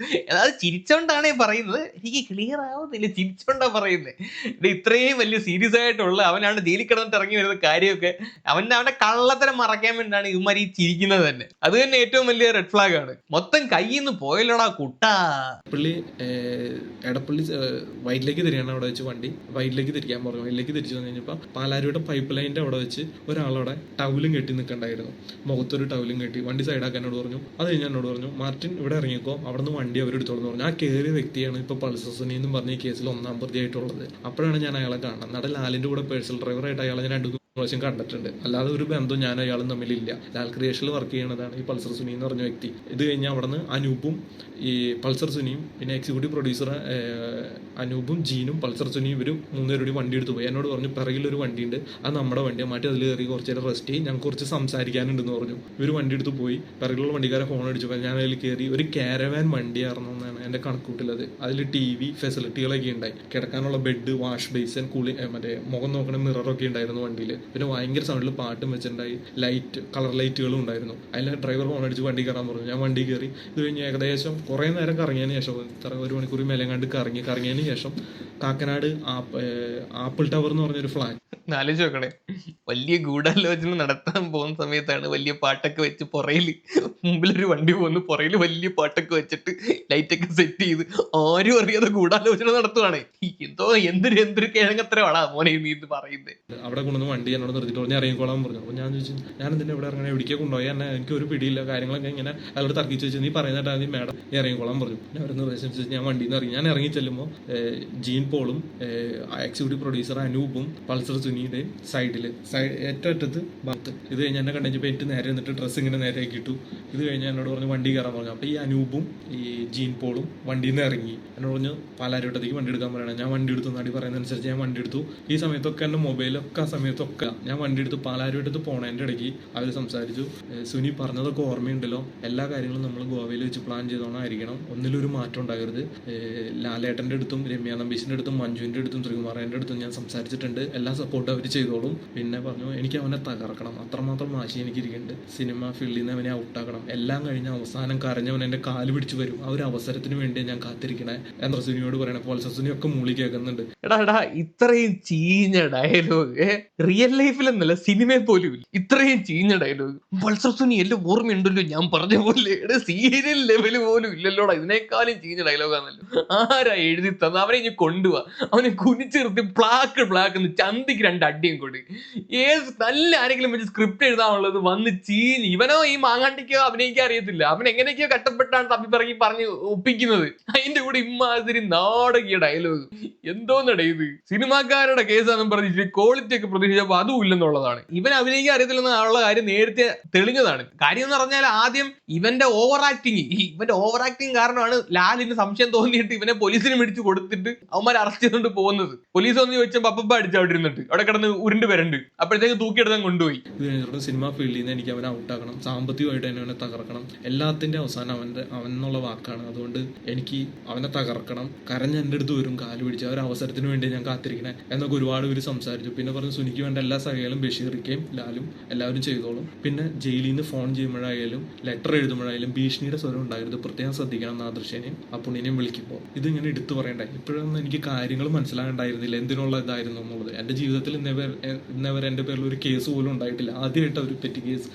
അതായത് ചിരിച്ചോണ്ടാണേ പറയുന്നത്, എനിക്ക് ക്ലിയർ ആവുന്നില്ല, ചിരിച്ചോണ്ടാ പറയുന്നത്. ഇത് ഇത്രയും വലിയ സീരിയസ് ആയിട്ടുള്ള അവനാണ് ജയിലിൽ കിടന്നിട്ട് ഇറങ്ങി വരുന്ന കാര്യമൊക്കെ അവന്റെ കള്ളത്തരം മറയ്ക്കാൻ വേണ്ടിയാണ് ഇവന്മാർ ഈ ചിരിക്കുന്നത് തന്നെ. അത് തന്നെ ഏറ്റവും വലിയ റെഡ് ഫ്ലാഗ് ആണ്. മൊത്തം കയ്യിൽ നിന്ന് പോയല്ലോടാ കുട്ടാ.
എടപ്പള്ളി വൈറ്റിലേക്ക് തിരിയാണ് അവിടെ വെച്ച് വണ്ടി വൈറ്റിലേക്ക് തിരിക്കാൻ പറഞ്ഞു. വൈറ്റിലേക്ക് തിരിച്ചു വന്നു കഴിഞ്ഞപ്പോൾ പാലാരിയുടെ പൈപ്പ് ലൈനിന്റെ അവിടെ വെച്ച് ഒരാളവിടെ ടൗലും കെട്ടി നിൽക്കണ്ടായിരുന്നു. മുഖത്തൊരു ടൗലും കെട്ടി വണ്ടി സൈഡാക്കാൻ എന്നോട് പറഞ്ഞു. അത് കഴിഞ്ഞ് എന്നോട് പറഞ്ഞു മാർട്ടിൻ ഇവിടെ ഇറങ്ങിക്കോ, അവിടെ നിന്ന് വണ്ടി അവരെടുത്തോളെന്ന് പറഞ്ഞു. ആ കയറിയ വ്യക്തിയാണ് ഇപ്പൊ പൾസർ സുനി എന്നും പറഞ്ഞ ഈ കേസിൽ 1ാം പ്രതിയായിട്ടുള്ളത്. അപ്പോഴാണ് ഞാൻ അയാളെ കാണുന്നത്. നടൻ ലാലിന്റെ കൂടെ പേഴ്സണൽ ഡ്രൈവറായിട്ട് അയാളെ ഞാൻ 2 പ്രാവശ്യം കണ്ടിട്ടുണ്ട്. അല്ലാതെ ഒരു ബന്ധവും ഞാൻ അയാളും തമ്മിലില്ല. ലാൽ ക്രിയേഷനിൽ വർക്ക് ചെയ്യണതാണ് ഈ പൾസർ സുനി എന്ന് പറഞ്ഞ വ്യക്തി. ഇത് കഴിഞ്ഞ് അവിടെ നിന്ന് അനൂപും ഈ പൾസർ സുനിയും പിന്നെ എക്സിക്യൂട്ടീവ് പ്രൊഡ്യൂസർ അനൂപും ജീനും പൾസർ സുനിയും ഇവരും 3 പേരോട് വണ്ടി എടുത്ത് പോയി. എന്നോട് പറഞ്ഞു പിറകിലൊരു വണ്ടിയുണ്ട്, അത് നമ്മുടെ വണ്ടിയാണ്, മാറ്റി അതിൽ കയറി കുറച്ച് നേരം റെസ്റ്റ് ചെയ്യും, ഞങ്ങൾക്ക് കുറച്ച് സംസാരിക്കാനുണ്ടെന്ന് പറഞ്ഞു. ഇവർ വണ്ടി എടുത്ത് പോയി. പിറകിലുള്ള വണ്ടിക്കാരെ ഫോൺ അടിച്ചു. ഞാൻ അതിൽ കയറി. ഒരു കാരവാൻ വണ്ടിയായിരുന്നു എന്നാണ് എൻ്റെ കണക്കൂട്ടിലത്. അതിൽ TV ഫെസിലിറ്റികളൊക്കെ ഉണ്ടായി, കിടക്കാനുള്ള ബെഡ്, വാഷ് ബേസിൻ, മറ്റേ മുഖം നോക്കണ മിററൊക്കെ ഉണ്ടായിരുന്നു വണ്ടിയിൽ. പിന്നെ ഭയങ്കര സൗണ്ടിൽ പാട്ടും വെച്ചിട്ടുണ്ടായി, കളർ ലൈറ്റുകളും ഉണ്ടായിരുന്നു. അതിൽ ഡ്രൈവർ ഫോൺ അടിച്ച് വണ്ടി കയറാൻ പറഞ്ഞു. ഞാൻ വണ്ടി കയറി. ഇത് കഴിഞ്ഞ് ഏകദേശം കുറേ നേരം കറങ്ങിയതിന് ശേഷം, 1 മണിക്കൂർ മേലെങ്ങാണ്ട് കറങ്ങിയതിന് ശേഷം കാക്കനാട് ആപ്പിൾ ടവർ എന്ന് പറഞ്ഞൊരു ഫ്ലാറ്റ്.
ആലോചിച്ച് നോക്കണേ, വലിയ ഗൂഢാലോചന നടത്താൻ പോകുന്ന സമയത്താണ് വലിയ പാട്ടൊക്കെ വെച്ച് പുറയില് മുമ്പിലൊരു വണ്ടി പോകുന്നു, പുറയില് വലിയ പാട്ടൊക്കെ വെച്ചിട്ട് ലൈറ്റൊക്കെ സെറ്റ് ചെയ്ത് ആരും അറിയാതെ ഗൂഢാലോചന നടത്തുവാണേ. എന്തോ എന്തൊരു കിഴങ്ങത്രയാണാ മോനെ നീ ഇത് പറയുന്നത്.
അവിടെ കൊണ്ടുവന്ന് വണ്ടി എന്നോട് നിർത്തിയിട്ട് പറഞ്ഞ് ഇറങ്ങിക്കോളാൻ പറഞ്ഞു. അപ്പോൾ ഞാൻ ചോദിച്ചു ഞാൻ എന്തിനാ ഇവിടെ ഇറങ്ങണേ, എവിടേക്ക് കൊണ്ടുപോയി എന്നെ, എനിക്ക് ഒരു പിടിയില്ല, കാര്യങ്ങളൊക്കെ ഇങ്ങനെ അയാളോട് തർക്കിച്ച് വെച്ച് നീ പറയുന്നിട്ടാ നീ മേഡം ഇറങ്ങിക്കോളാൻ പറഞ്ഞു. ഞാൻ ഒരു നിർദ്ദേശിച്ച് ഞാൻ വണ്ടിയിൽ നിന്ന് ഇറങ്ങി. ഞാൻ ഇറങ്ങി ചെല്ലുമ്പോൾ ജീൻ പോളും എക്സിക്യൂട്ടീവ് പ്രൊഡ്യൂസർ അനൂപും പൾസർ സുനിയുടെയും സൈഡിൽ ഏറ്റവും അറ്റത്ത് ഭാഗത്ത്. ഇത് കഴിഞ്ഞ് എന്നെ കണ്ടുകഴിഞ്ഞപ്പോൾ എനിക്ക് നേരെ നിന്നിട്ട് ഡ്രസ്സ് ഇങ്ങനെ നേരെ ഇട്ടു. ഇത് കഴിഞ്ഞ് എന്നോട് പറഞ്ഞു വണ്ടി കയറാൻ പറഞ്ഞു. അപ്പോൾ ഈ അനൂപും ഈ ജീൻ പോളും വണ്ടിയിൽ നിന്ന് ഇറങ്ങി. എന്നോട് പറഞ്ഞു പാലാരിവട്ടത്തേക്ക് വണ്ടി എടുക്കാൻ പറയണം. ഞാൻ വണ്ടി എടുത്തു. നടി പറയുന്നതനുസരിച്ച് ഞാൻ വണ്ടി എടുത്തു. ഈ സമയത്തൊക്കെ എൻ്റെ മൊബൈലൊക്കെ ആ സമയത്തൊക്കെ ഞാൻ വണ്ടി എടുത്ത് പാലാരിവട്ടത്ത് പോണതിൻ്റെ ഇടയ്ക്ക് അവർ സംസാരിച്ചു. സുനി പറഞ്ഞതൊക്കെ ഓർമ്മയുണ്ടല്ലോ, എല്ലാ കാര്യങ്ങളും നമ്മൾ ഗോവയിൽ വെച്ച് പ്ലാൻ ചെയ്തോണായിരിക്കണം, ഒന്നിലൊരു മാറ്റം ഉണ്ടാകരുത്. ലാലേട്ടൻ്റെ അടുത്തും രമ്യ നമ്പീശിൻ്റെ അടുത്തും മഞ്ജുവിൻ്റെ അടുത്തും ശ്രീകുമാരൻ്റെ അടുത്തും ഞാൻ സംസാരിച്ചിട്ടുണ്ട്, എല്ലാ സപ്പോർട്ടും അവർ ചെയ്തോളും. പിന്നെ പറഞ്ഞു എനിക്ക് അവനെ തകർക്കണം, അത്രമാത്രം വാശി എനിക്കിരിക്കുന്നുണ്ട്, സിനിമ ഫീൽഡിൽ നിന്ന് അവനെ ഔട്ടാക്കണം. എല്ലാം കഴിഞ്ഞ് അവസാനം കരഞ്ഞവൻ എൻ്റെ കാല് പിടിച്ച് വരും, ആ ഒരു അവസരത്തിന് വേണ്ടി ഞാൻ കാത്തിരിക്കണേ എന്ന സുനിയോട് പറയണേ. പോൾസർ സുനിയൊക്കെ മൂളി കേൾക്കുന്നുണ്ട്.
എടാ ഇത്രയും ചീഞ്ഞ ഡയലോഗ് റിയൽ ലൈഫിലെന്നല്ല സിനിമയിൽ പോലും ഇല്ല. ഇത്രയും ചീഞ്ഞ ഡയലോഗ് പൾസർ സുനി എല്ലാം ഓർമ്മയുണ്ടല്ലോ, ഞാൻ പറഞ്ഞ പോലെ സീരിയൽ ലെവല് പോലും ഇല്ലല്ലോടാ. ഇതിനേക്കാളും ചീഞ്ഞ ഡയലോഗാണല്ലോ. ആരാ എഴുതി തന്ന? അവനെ ഇനി കൊണ്ടുപോവാ, അവനെ കുനിച്ചിർത്തി ബ്ലാക്ക് എന്ന് ചന്തിക്ക് 2 അടിയും കൊടു. നല്ല ആരെങ്കിലും വെച്ച് സ്ക്രിപ്റ്റ് എഴുതാനുള്ളത് വന്ന് ചീഞ്ഞ്. ഇവനോ ഈ മാങ്ങാണ്ടിക്കോ അഭിനയിക്കാൻ അറിയത്തില്ല, അവൻ എങ്ങനെയൊക്കെയോ കഷ്ടപ്പെട്ടാണ് പറഞ്ഞ് ഒപ്പിക്കുന്നത്. അതിന്റെ കൂടെ ഇമ്മാതിരി നാടകീയ ഡയലോഗ്. എന്തോന്നടേ ഇത്? സിനിമാക്കാരുടെ കേസാണെന്ന് പറഞ്ഞിട്ട് ക്വാളിറ്റി ഒക്കെ പ്രതീക്ഷിച്ചപ്പോൾ അതും ഇല്ലെന്നുള്ളതാണ്. ഇവൻ അഭിനയിക്കാൻ അറിയത്തില്ലെന്ന് ഉള്ള കാര്യം നേരത്തെ തെളിഞ്ഞതാണ്. കാര്യം എന്ന് പറഞ്ഞാൽ ആദ്യം ഇവന്റെ ഓവർ ആക്ടിങ് കാരണമാണ് ലാലിന് സംശയം തോന്നിയിട്ട് ഇവനെ പോലീസിന് മേടിച്ച് കൊടുത്തിട്ട് അവന്മാർ അവന്മാർ അറസ്റ്റ് ചെയ്തുകൊണ്ട് പോകുന്നത്. പോലീസ് ഒന്ന് ചോദിച്ചപ്പോൾ അപ്പ അടിച്ചു അവിടെ ഇരുന്നിട്ട് അവിടെ കിടന്ന് ഉരുണ്ട് വരണ്ട്. അപ്പോഴത്തേക്ക് തൂക്കിയെടുത്ത് കൊണ്ടുപോയി.
ഇത് കഴിഞ്ഞിട്ട് സിനിമ ഫീൽഡിൽ നിന്ന് എനിക്ക് അവനെ ഔട്ടാക്കണം, സാമ്പത്തികമായിട്ട് തന്നെ അവനെ തകർക്കണം. എല്ലാത്തിന്റെ അവസാനം അവൻ എന്നുള്ള വാക്കാണ്. അതുകൊണ്ട് എനിക്ക് അവനെ തകർക്കണം. കരഞ്ഞ് എൻ്റെ അടുത്ത് വരും, കാല് പിടിച്ച് ആ ഒരു അവസരത്തിന് വേണ്ടി ഞാൻ കാത്തിരിക്കണേ എന്നൊക്കെ ഒരുപാട് പേര് സംസാരിച്ചു. പിന്നെ പറഞ്ഞു സുനിക്ക് വേണ്ട എല്ലാ സഹായങ്ങളും ബഷീറിക്കയും ലാലും എല്ലാവരും ചെയ്തോളും. പിന്നെ ജയിലിൽ നിന്ന് ഫോൺ ചെയ്യുമ്പോഴായാലും ലെറ്റർ എഴുതുമ്പോഴായാലും ഭീഷണിയുടെ സ്വരം ഉണ്ടായിരുന്നു. പ്രത്യേകം ശ്രദ്ധിക്കണം നാദൃശ്യനെയും അപ്പുണ്ണിനെയും വിളിക്കുമ്പോൾ. ഇതിങ്ങനെ എടുത്തു പറയണ്ടേ. ഇപ്പോഴൊന്നും എനിക്ക് കാര്യങ്ങൾ മനസ്സിലാകണ്ടായിരുന്നില്ല എന്തിനുള്ള ഇതായിരുന്നു എന്നുള്ളത്. എൻ്റെ ജീവിതത്തിൽ ഇന്നവരെ എൻ്റെ പേരിൽ ഒരു കേസ് പോലും ഉണ്ടായിട്ടില്ല. ആദ്യമായിട്ട് ഒരു പെറ്റി കേസ്.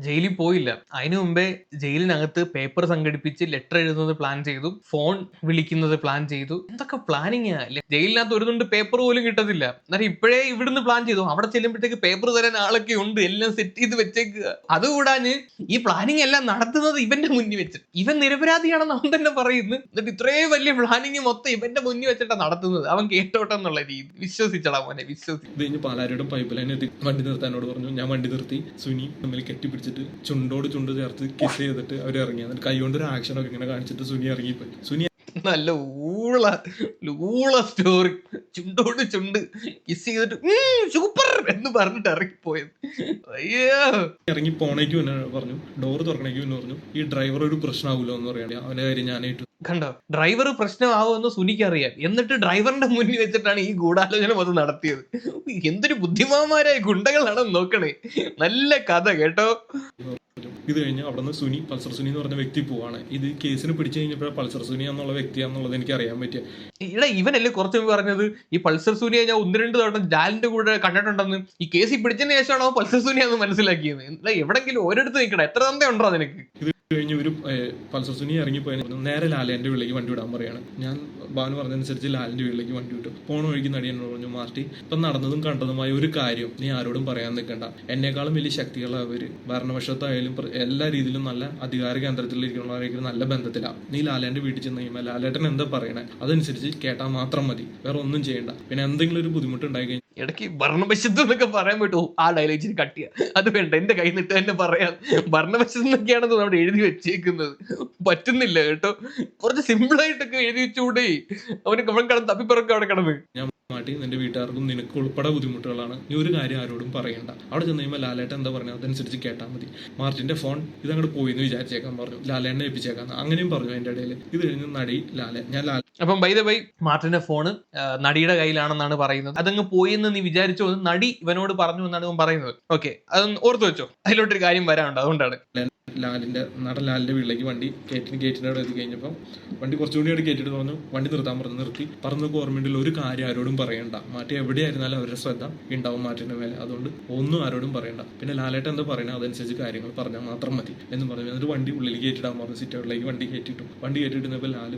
ജയിലിൽ പോയില്ല. അതിനു മുമ്പേ ജയിലിനകത്ത് പേപ്പർ സംഘടിപ്പിച്ച് ലെറ്റർ എഴുതുന്നത് പ്ലാൻ ചെയ്തു, ഫോൺ വിളിക്കുന്നത് പ്ലാൻ ചെയ്തു. എന്തൊക്കെ പ്ലാനിങ് അല്ലേ. ജയിലിനകത്ത് ഒരു തുണ്ട് പേപ്പർ പോലും കിട്ടത്തില്ല. എന്നാലും ഇപ്പോഴേ ഇവിടുന്ന് പ്ലാൻ ചെയ്തു. അവിടെ ചെല്ലുമ്പോഴത്തേക്ക് പേപ്പർ തരാൻ ആളൊക്കെ ഉണ്ട്, എല്ലാം സെറ്റ് ചെയ്ത് വെച്ചേക്കുക. അതുകൂടാന് ഈ പ്ലാനിങ് എല്ലാം നടത്തുന്നത് ഇവന്റെ മുന്നിൽ വെച്ചിട്ട്. ഇവൻ നിരപരാധിയാണെന്ന് അവൻ തന്നെ പറയുന്നു. എന്നിട്ട് ഇത്രയും വലിയ പ്ലാനിങ് മൊത്തം ഇവന്റെ മുന്നിൽ വെച്ചിട്ടാണ് നടത്തുന്നത്. അവൻ കേട്ടോട്ടെ എന്നുള്ള രീതി. വിശ്വസിച്ചടാ മോനെ, വിശ്വസിച്ചു.
ഇത് കഴിഞ്ഞ് പാലാരിയുടെ പൈപ്പ് ലൈൻ എത്തി വണ്ടി നിർത്താനോട് പറഞ്ഞു. ഞാൻ വണ്ടി നിർത്തി. സുനി തമ്മിൽ കെട്ടിപ്പിടിച്ചിട്ട് ചുണ്ടോട് ചുണ്ട് ചേർത്ത് കിസ് ചെയ്തിട്ട് അവർ ഇറങ്ങി. എന്നിട്ട് കൈ കൊണ്ട് ഒരു ആക്ഷനൊക്കെ ഇങ്ങനെ കാണിച്ചിട്ട് സുനി ഇറങ്ങിപ്പോയി. സുനി
നല്ല ഊള സ്റ്റോറി. ചുണ്ടോട് ചുണ്ട് കിസ് ചെയ്തിട്ട് സൂപ്പർ എന്ന് പറഞ്ഞിട്ട് ഇറങ്ങിപ്പോയത്. അയ്യോ,
ഇറങ്ങി പോണേക്കും എന്നെ പറഞ്ഞു, ഡോർ തുറക്കണേക്കും എന്ന് പറഞ്ഞു. ഈ ഡ്രൈവർ ഒരു പ്രശ്നമാവില്ലോ എന്ന് പറയാണ്ട് അവന്റെ കാര്യം ഞാനായിട്ട്.
കണ്ടോ, ഡ്രൈവർ പ്രശ്നമാവുമെന്ന് സുനിക്ക് അറിയാം. എന്നിട്ട് ഡ്രൈവറിന്റെ മുന്നിൽ വെച്ചിട്ടാണ് ഈ ഗൂഢാലോചന അത് നടത്തിയത്. എന്തൊരു ബുദ്ധിമാന്മാരായ ഗുണ്ടകളാണെന്ന് നോക്കണേ. നല്ല കഥ കേട്ടോ.
ഇത് കഴിഞ്ഞ് അവിടെ നിന്ന് സുനി, പൾസർ സുനി എന്ന് പറഞ്ഞ വ്യക്തി പോവാണ്. ഇത് കേസിന് പിടിച്ചു കഴിഞ്ഞപ്പോൾ പൾസർ സുനി എന്നുള്ള വ്യക്തിയാണെന്നുള്ളത് എനിക്ക് അറിയാൻ പറ്റിയ.
ഇവിടെ ഇവനല്ലേ കുറച്ച് മുമ്പ് പറഞ്ഞത് ഈ പൾസർ സുനിയെ ഞാൻ 1-2 തവണ ലാലിന്റെ കൂടെ കണ്ടിട്ടുണ്ടെന്ന്. ഈ കേസിൽ പിടിച്ചതിന് ശേഷമാണോ പൾസർ സുനിയാന്ന് മനസ്സിലാക്കിയത്. എവിടെങ്കിലും ഒരിടത്ത് നിൽക്കണം. എത്ര തന്ത ഉണ്ടോ നിനക്ക്?
കഴിഞ്ഞ് ഒരു പൾസർ സുനി ഇറങ്ങിപ്പോയി. നേരെ ലാലേന്റെ വീട്ടിലേക്ക് വണ്ടി വിടാൻ പറയാണ്. ഞാൻ ഭാവന് പറഞ്ഞതനുസരിച്ച് ലാലിന്റെ വീട്ടിലേക്ക് വണ്ടി വിട്ടു. പോണ വഴിക്ക് നടിയെന്നോട് പറഞ്ഞു, മാർട്ടി ഇപ്പം നടന്നതും കണ്ടതുമായ ഒരു കാര്യം നീ ആരോടും പറയാൻ നിൽക്കണ്ട. എന്നെക്കാളും വലിയ ശക്തികളാണ് അവര്. ഭരണപക്ഷത്തായാലും എല്ലാ രീതിയിലും നല്ല അധികാര കേന്ദ്രത്തിലിരിക്കുന്നവരേക്കും നല്ല ബന്ധത്തിലാണ്. നീ ലാലേന്റെ വീട്ടിൽ ചെന്ന് കഴിയുമ്പോൾ ലാലേട്ടൻ എന്താ പറയണേ അതനുസരിച്ച് കേട്ടാൽ മാത്രം മതി, വേറെ ഒന്നും ചെയ്യണ്ട. പിന്നെ എന്തെങ്കിലും ഒരു ബുദ്ധിമുട്ടുണ്ടായി കഴിഞ്ഞാൽ
ഇടയ്ക്ക് ഭരണപക്ഷത്ത് എന്നൊക്കെ പറയാൻ പറ്റുമോ? ആ ഡയലോഗ് ഇച്ചിരി കട്ടിയ. അത് വേണ്ട, എന്റെ കൈ നിട്ട് തന്നെ പറയാം. ഭരണപക്ഷത്ത് എന്നൊക്കെയാണെന്ന് നമ്മുടെ എഴുതി വെച്ചേക്കുന്നത്. പറ്റുന്നില്ല കേട്ടോ. കുറച്ച് സിമ്പിൾ ആയിട്ടൊക്കെ എഴുതി വെച്ചുകൂടെ. അവൻ കിടന്ന് തപ്പിപ്പറൊക്കെ അവിടെ കിടന്ന്.
മാട്ടി നിന്റെ വീട്ടുകാർക്കും നിനക്ക് ഉൾപ്പെടെ ബുദ്ധിമുട്ടുകളാണ്. നീ ഒരു കാര്യം ആരോടും പറയണ്ട. അവിടെ ചെന്ന് കഴിയുമ്പോൾ ലാലേട്ടൻ എന്താ പറഞ്ഞത് അതനുസരിച്ച് കേട്ടാൽ മതി. മാർട്ടിന്റെ ഫോൺ ഇതങ്ങോട്ട് പോയി എന്ന് വിചാരിച്ചേക്കാൻ പറഞ്ഞു. ലാലേട്ടനെ ഏൽപ്പിച്ചേക്കാൻ അങ്ങനെയും പറഞ്ഞു അതിന്റെ ഇടയിൽ. ഇത് കഴിഞ്ഞ് നടി
അപ്പം ബൈ ദ ബൈ മാർട്ടിന്റെ ഫോണ് നടിയുടെ കയ്യിലാണെന്നാണ് പറയുന്നത്. അതങ്ങ് പോയി എന്ന് നീ വിചാരിച്ചോ നടി ഇവനോട് പറഞ്ഞു എന്നാണ് ഇവൻ പറയുന്നത്. ഓക്കെ, അതൊന്ന് ഓർത്ത് വെച്ചോ. അതിലോട്ടൊരു കാര്യം വരാനുണ്ട്, അതുകൊണ്ടാണ്.
ലാലിന്റെ വീട്ടിലേക്ക് വണ്ടി ഗേറ്റിന്റെ അവിടെ എത്തി കഴിഞ്ഞപ്പോൾ വണ്ടി കുറച്ചുകൂടി അവിടെ കയറ്റിട്ട് പറഞ്ഞു, വണ്ടി നിർത്താൻ പറഞ്ഞു. നിർത്തി പറഞ്ഞു ഗവൺമെന്റിൽ ഒരു കാര്യം ആരോടും പറയണ്ട. മാറ്റി എവിടെയായിരുന്നാലും അവരുടെ ശ്രദ്ധ ഉണ്ടാവും മാറ്റിന്റെ മേലെ. അതുകൊണ്ട് ഒന്നും ആരോടും പറയണ്ട. പിന്നെ ലാലേട്ടൻ എന്താ പറയുന്നത് അതനുസരിച്ച് കാര്യങ്ങൾ പറഞ്ഞാൽ മാത്രം മതി എന്ന് പറഞ്ഞു. എന്നിട്ട് വണ്ടി ഉള്ളിൽ കയറ്റിടാൻ പറഞ്ഞു. സിറ്റൗട്ടിലേക്ക് വണ്ടി കയറ്റിയിട്ടുന്നപ്പോൾ ലാല്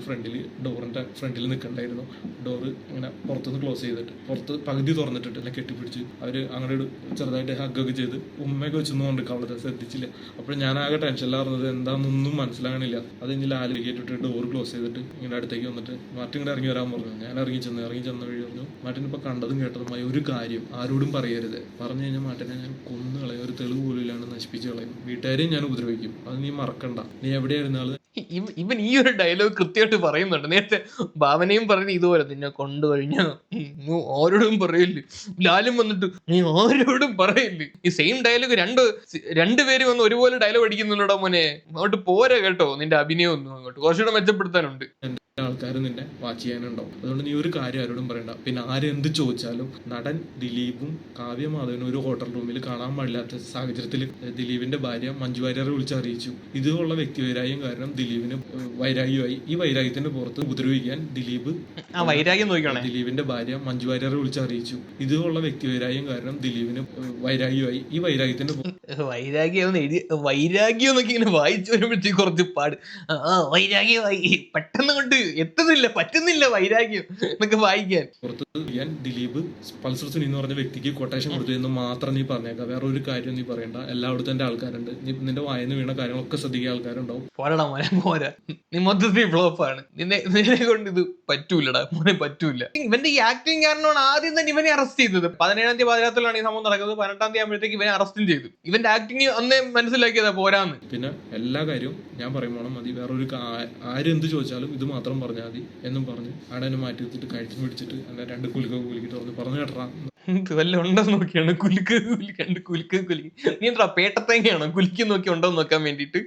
ഡോറിന്റെ ഫ്രണ്ടിൽ നിൽക്കണ്ടായിരുന്നു. ഡോറ് ഇങ്ങനെ പുറത്തുനിന്ന് ക്ലോസ് ചെയ്തിട്ട് പുറത്ത് പകുതി തുറന്നിട്ടിട്ട് എല്ലാം കെട്ടിപ്പിടിച്ച് അവര് അങ്ങനെ ചെറുതായിട്ട് ഹഗ്ഗൊക്കെ ചെയ്ത് ഉമ്മയൊക്കെ വെച്ചൊന്നും കൊണ്ട് അവിടെ ശ്രദ്ധിച്ചില്ല. അപ്പോൾ ഞാൻ ആകെ ടെൻഷനിലായിരുന്നത് എന്താണെന്നൊന്നും മനസ്സിലാകണില്ല. അത് കഴിഞ്ഞ് ലാല് കയറ്റിട്ട് ഡോർ ക്ലോസ് ചെയ്തിട്ട് ഇങ്ങനെ അടുത്തേക്ക് വന്നിട്ട് മാർട്ടിൻ ഇങ്ങനെ ഇറങ്ങി വരാൻ പറഞ്ഞു. ഞാൻ ഇറങ്ങി ചെന്ന വഴി പറഞ്ഞു, മാർട്ടിൻ ഇപ്പൊ കണ്ടതും കേട്ടതുമായ ഒരു കാര്യം ആരോടും പറയരുത്. പറഞ്ഞു കഴിഞ്ഞാൽ മാർട്ടിനെ ഞാൻ കൊന്നു കളയും, ഒരു തെളിവ് പോലും ഇല്ലാണ്ട് നശിപ്പിച്ച് കളയും, വീട്ടുകാരെയും ഞാൻ ഉപദ്രവിക്കും. അത് നീ മറക്കണ്ട. നീ എവിടെയായിരുന്നാലും
ഇവൻ ഈ ഒരു ഡയലോഗ് കൃത്യമായിട്ട് പറയുന്നുണ്ട്. നേരത്തെ ഭാവനയും പറഞ്ഞ് ഇതുപോലെ നിന്നെ കൊണ്ടുകഴിഞ്ഞാ ആരോടും പറയില്ല. ലാലും വന്നിട്ട് നീ ആരോടും പറയില്ല. ഈ സെയിം ഡയലോഗ് രണ്ടുപേരും വന്ന് ഒരുപോലെ ഡയലോഗ് അടിക്കുന്നുണ്ടോ മോനെ. അങ്ങോട്ട് പോരാ കേട്ടോ, നിന്റെ അഭിനയം ഒന്നും അങ്ങോട്ട് കുറച്ചുകൂടെ മെച്ചപ്പെടുത്താനുണ്ട്.
ആൾക്കാർ നിന്നെ വാച്ച് ചെയ്യാനുണ്ടാവും. അതുകൊണ്ട് നീ ഒരു കാര്യം ആരോടും പറയണ്ട. പിന്നെ ആരെന്ത് ചോദിച്ചാലും നടൻ ദിലീപും കാവ്യമാധവനും ഒരു ഹോട്ടൽ റൂമിൽ കാണാൻ പാടില്ലാത്ത സാഹചര്യത്തിൽ ദിലീപിന്റെ ഭാര്യ മഞ്ജു വാര്യരെ വിളിച്ചറിയിച്ചു. ഇതുള്ള വ്യക്തിവൈരാഗ്യം കാരണം ദിലീപിന് വൈരാഗ്യമായി. ഈ വൈരാഗ്യത്തിന്റെ പുറത്ത് ഉപദ്രവിക്കാൻ ദിലീപിന്റെ ഭാര്യ മഞ്ജു വാര്യരെ വിളിച്ചറിയിച്ചു. ഇതുള്ള വ്യക്തിവൈരാഗ്യം കാരണം ദിലീപിന് വൈരാഗ്യമായി. ഈ വൈരാഗ്യത്തിന്റെ
വൈരാഗ്യം എന്നൊക്കെ ഇങ്ങനെ വായിച്ചു വരുമ്പോഴത്തേക്ക് കുറച്ച് പാട്. വൈരാഗ്യമായി പെട്ടെന്ന് കൊണ്ട് പറ്റുന്നില്ല വൈരാഗ്യം എന്നൊക്കെ വായിക്കാൻ.
പുറത്ത് ദിലീപ് പൾസർ സുനി എന്ന് പറഞ്ഞ വ്യക്തിക്ക് കൊട്ടേഷൻ കൊടുത്തു എന്ന് മാത്രം നീ പറഞ്ഞേക്കാം. വേറെ ഒരു കാര്യം നീ പറയണ്ട. എല്ലായിടത്തും എന്റെ ആൾക്കാരുണ്ട്. നീ നിന്റെ വായന്ന് വീണ കാര്യങ്ങളൊക്കെ ശ്രദ്ധിക്കാൻ ആൾക്കാരുണ്ടാവും.
പോരടാ മോനെ പോരാ, നീ മൊത്തത്തിൽ ഫ്ലോപ്പാണ്. നിന്നെ കൊണ്ട് ഇത് പറ്റൂലടാ മോനെ, പറ്റൂല. ഇവന്റെ ഈ ആക്ടിങ് കാരണമാണ് ആദ്യം തന്നെ ഇവനെ അറസ്റ്റ് ചെയ്തത്. 17-ാം തീയതി പാതിരാത്രിയിലാണ് ഈ സംഭവം നടക്കുന്നത്. 18-ാം തീയതി ആകുമ്പോഴത്തേക്ക് ഇവനെ അറസ്റ്റും ചെയ്തു. ഇവന്റെ ആക്ടിങ് അന്നേ മനസ്സിലാക്കിയതാ പോരാന്ന്.
പിന്നെ എല്ലാ കാര്യവും ഞാൻ പറയുമ്പോൾ മതി. വേറൊരു ആരും എന്ത് ചോദിച്ചാലും ഇത് മാത്രം പറഞ്ഞു പറഞ്ഞാൽ മതി എന്നും പറഞ്ഞ് അവിടെ എന്നെ മാറ്റി വെച്ചിട്ട് കഴിച്ചു പിടിച്ചിട്ട് എന്നെ 2 കുലുക്കിട്ട് പറഞ്ഞു കേട്ടാ
വല്ല ഉണ്ടോ നോക്കിയാണ് കുലുക്കണ്ട് കുലുക്ക് നീ എന്താ പേട്ടത്തേങ്ങയാണോ കുലുക്കി നോക്കി ഉണ്ടോ നോക്കാൻ വേണ്ടിട്ട്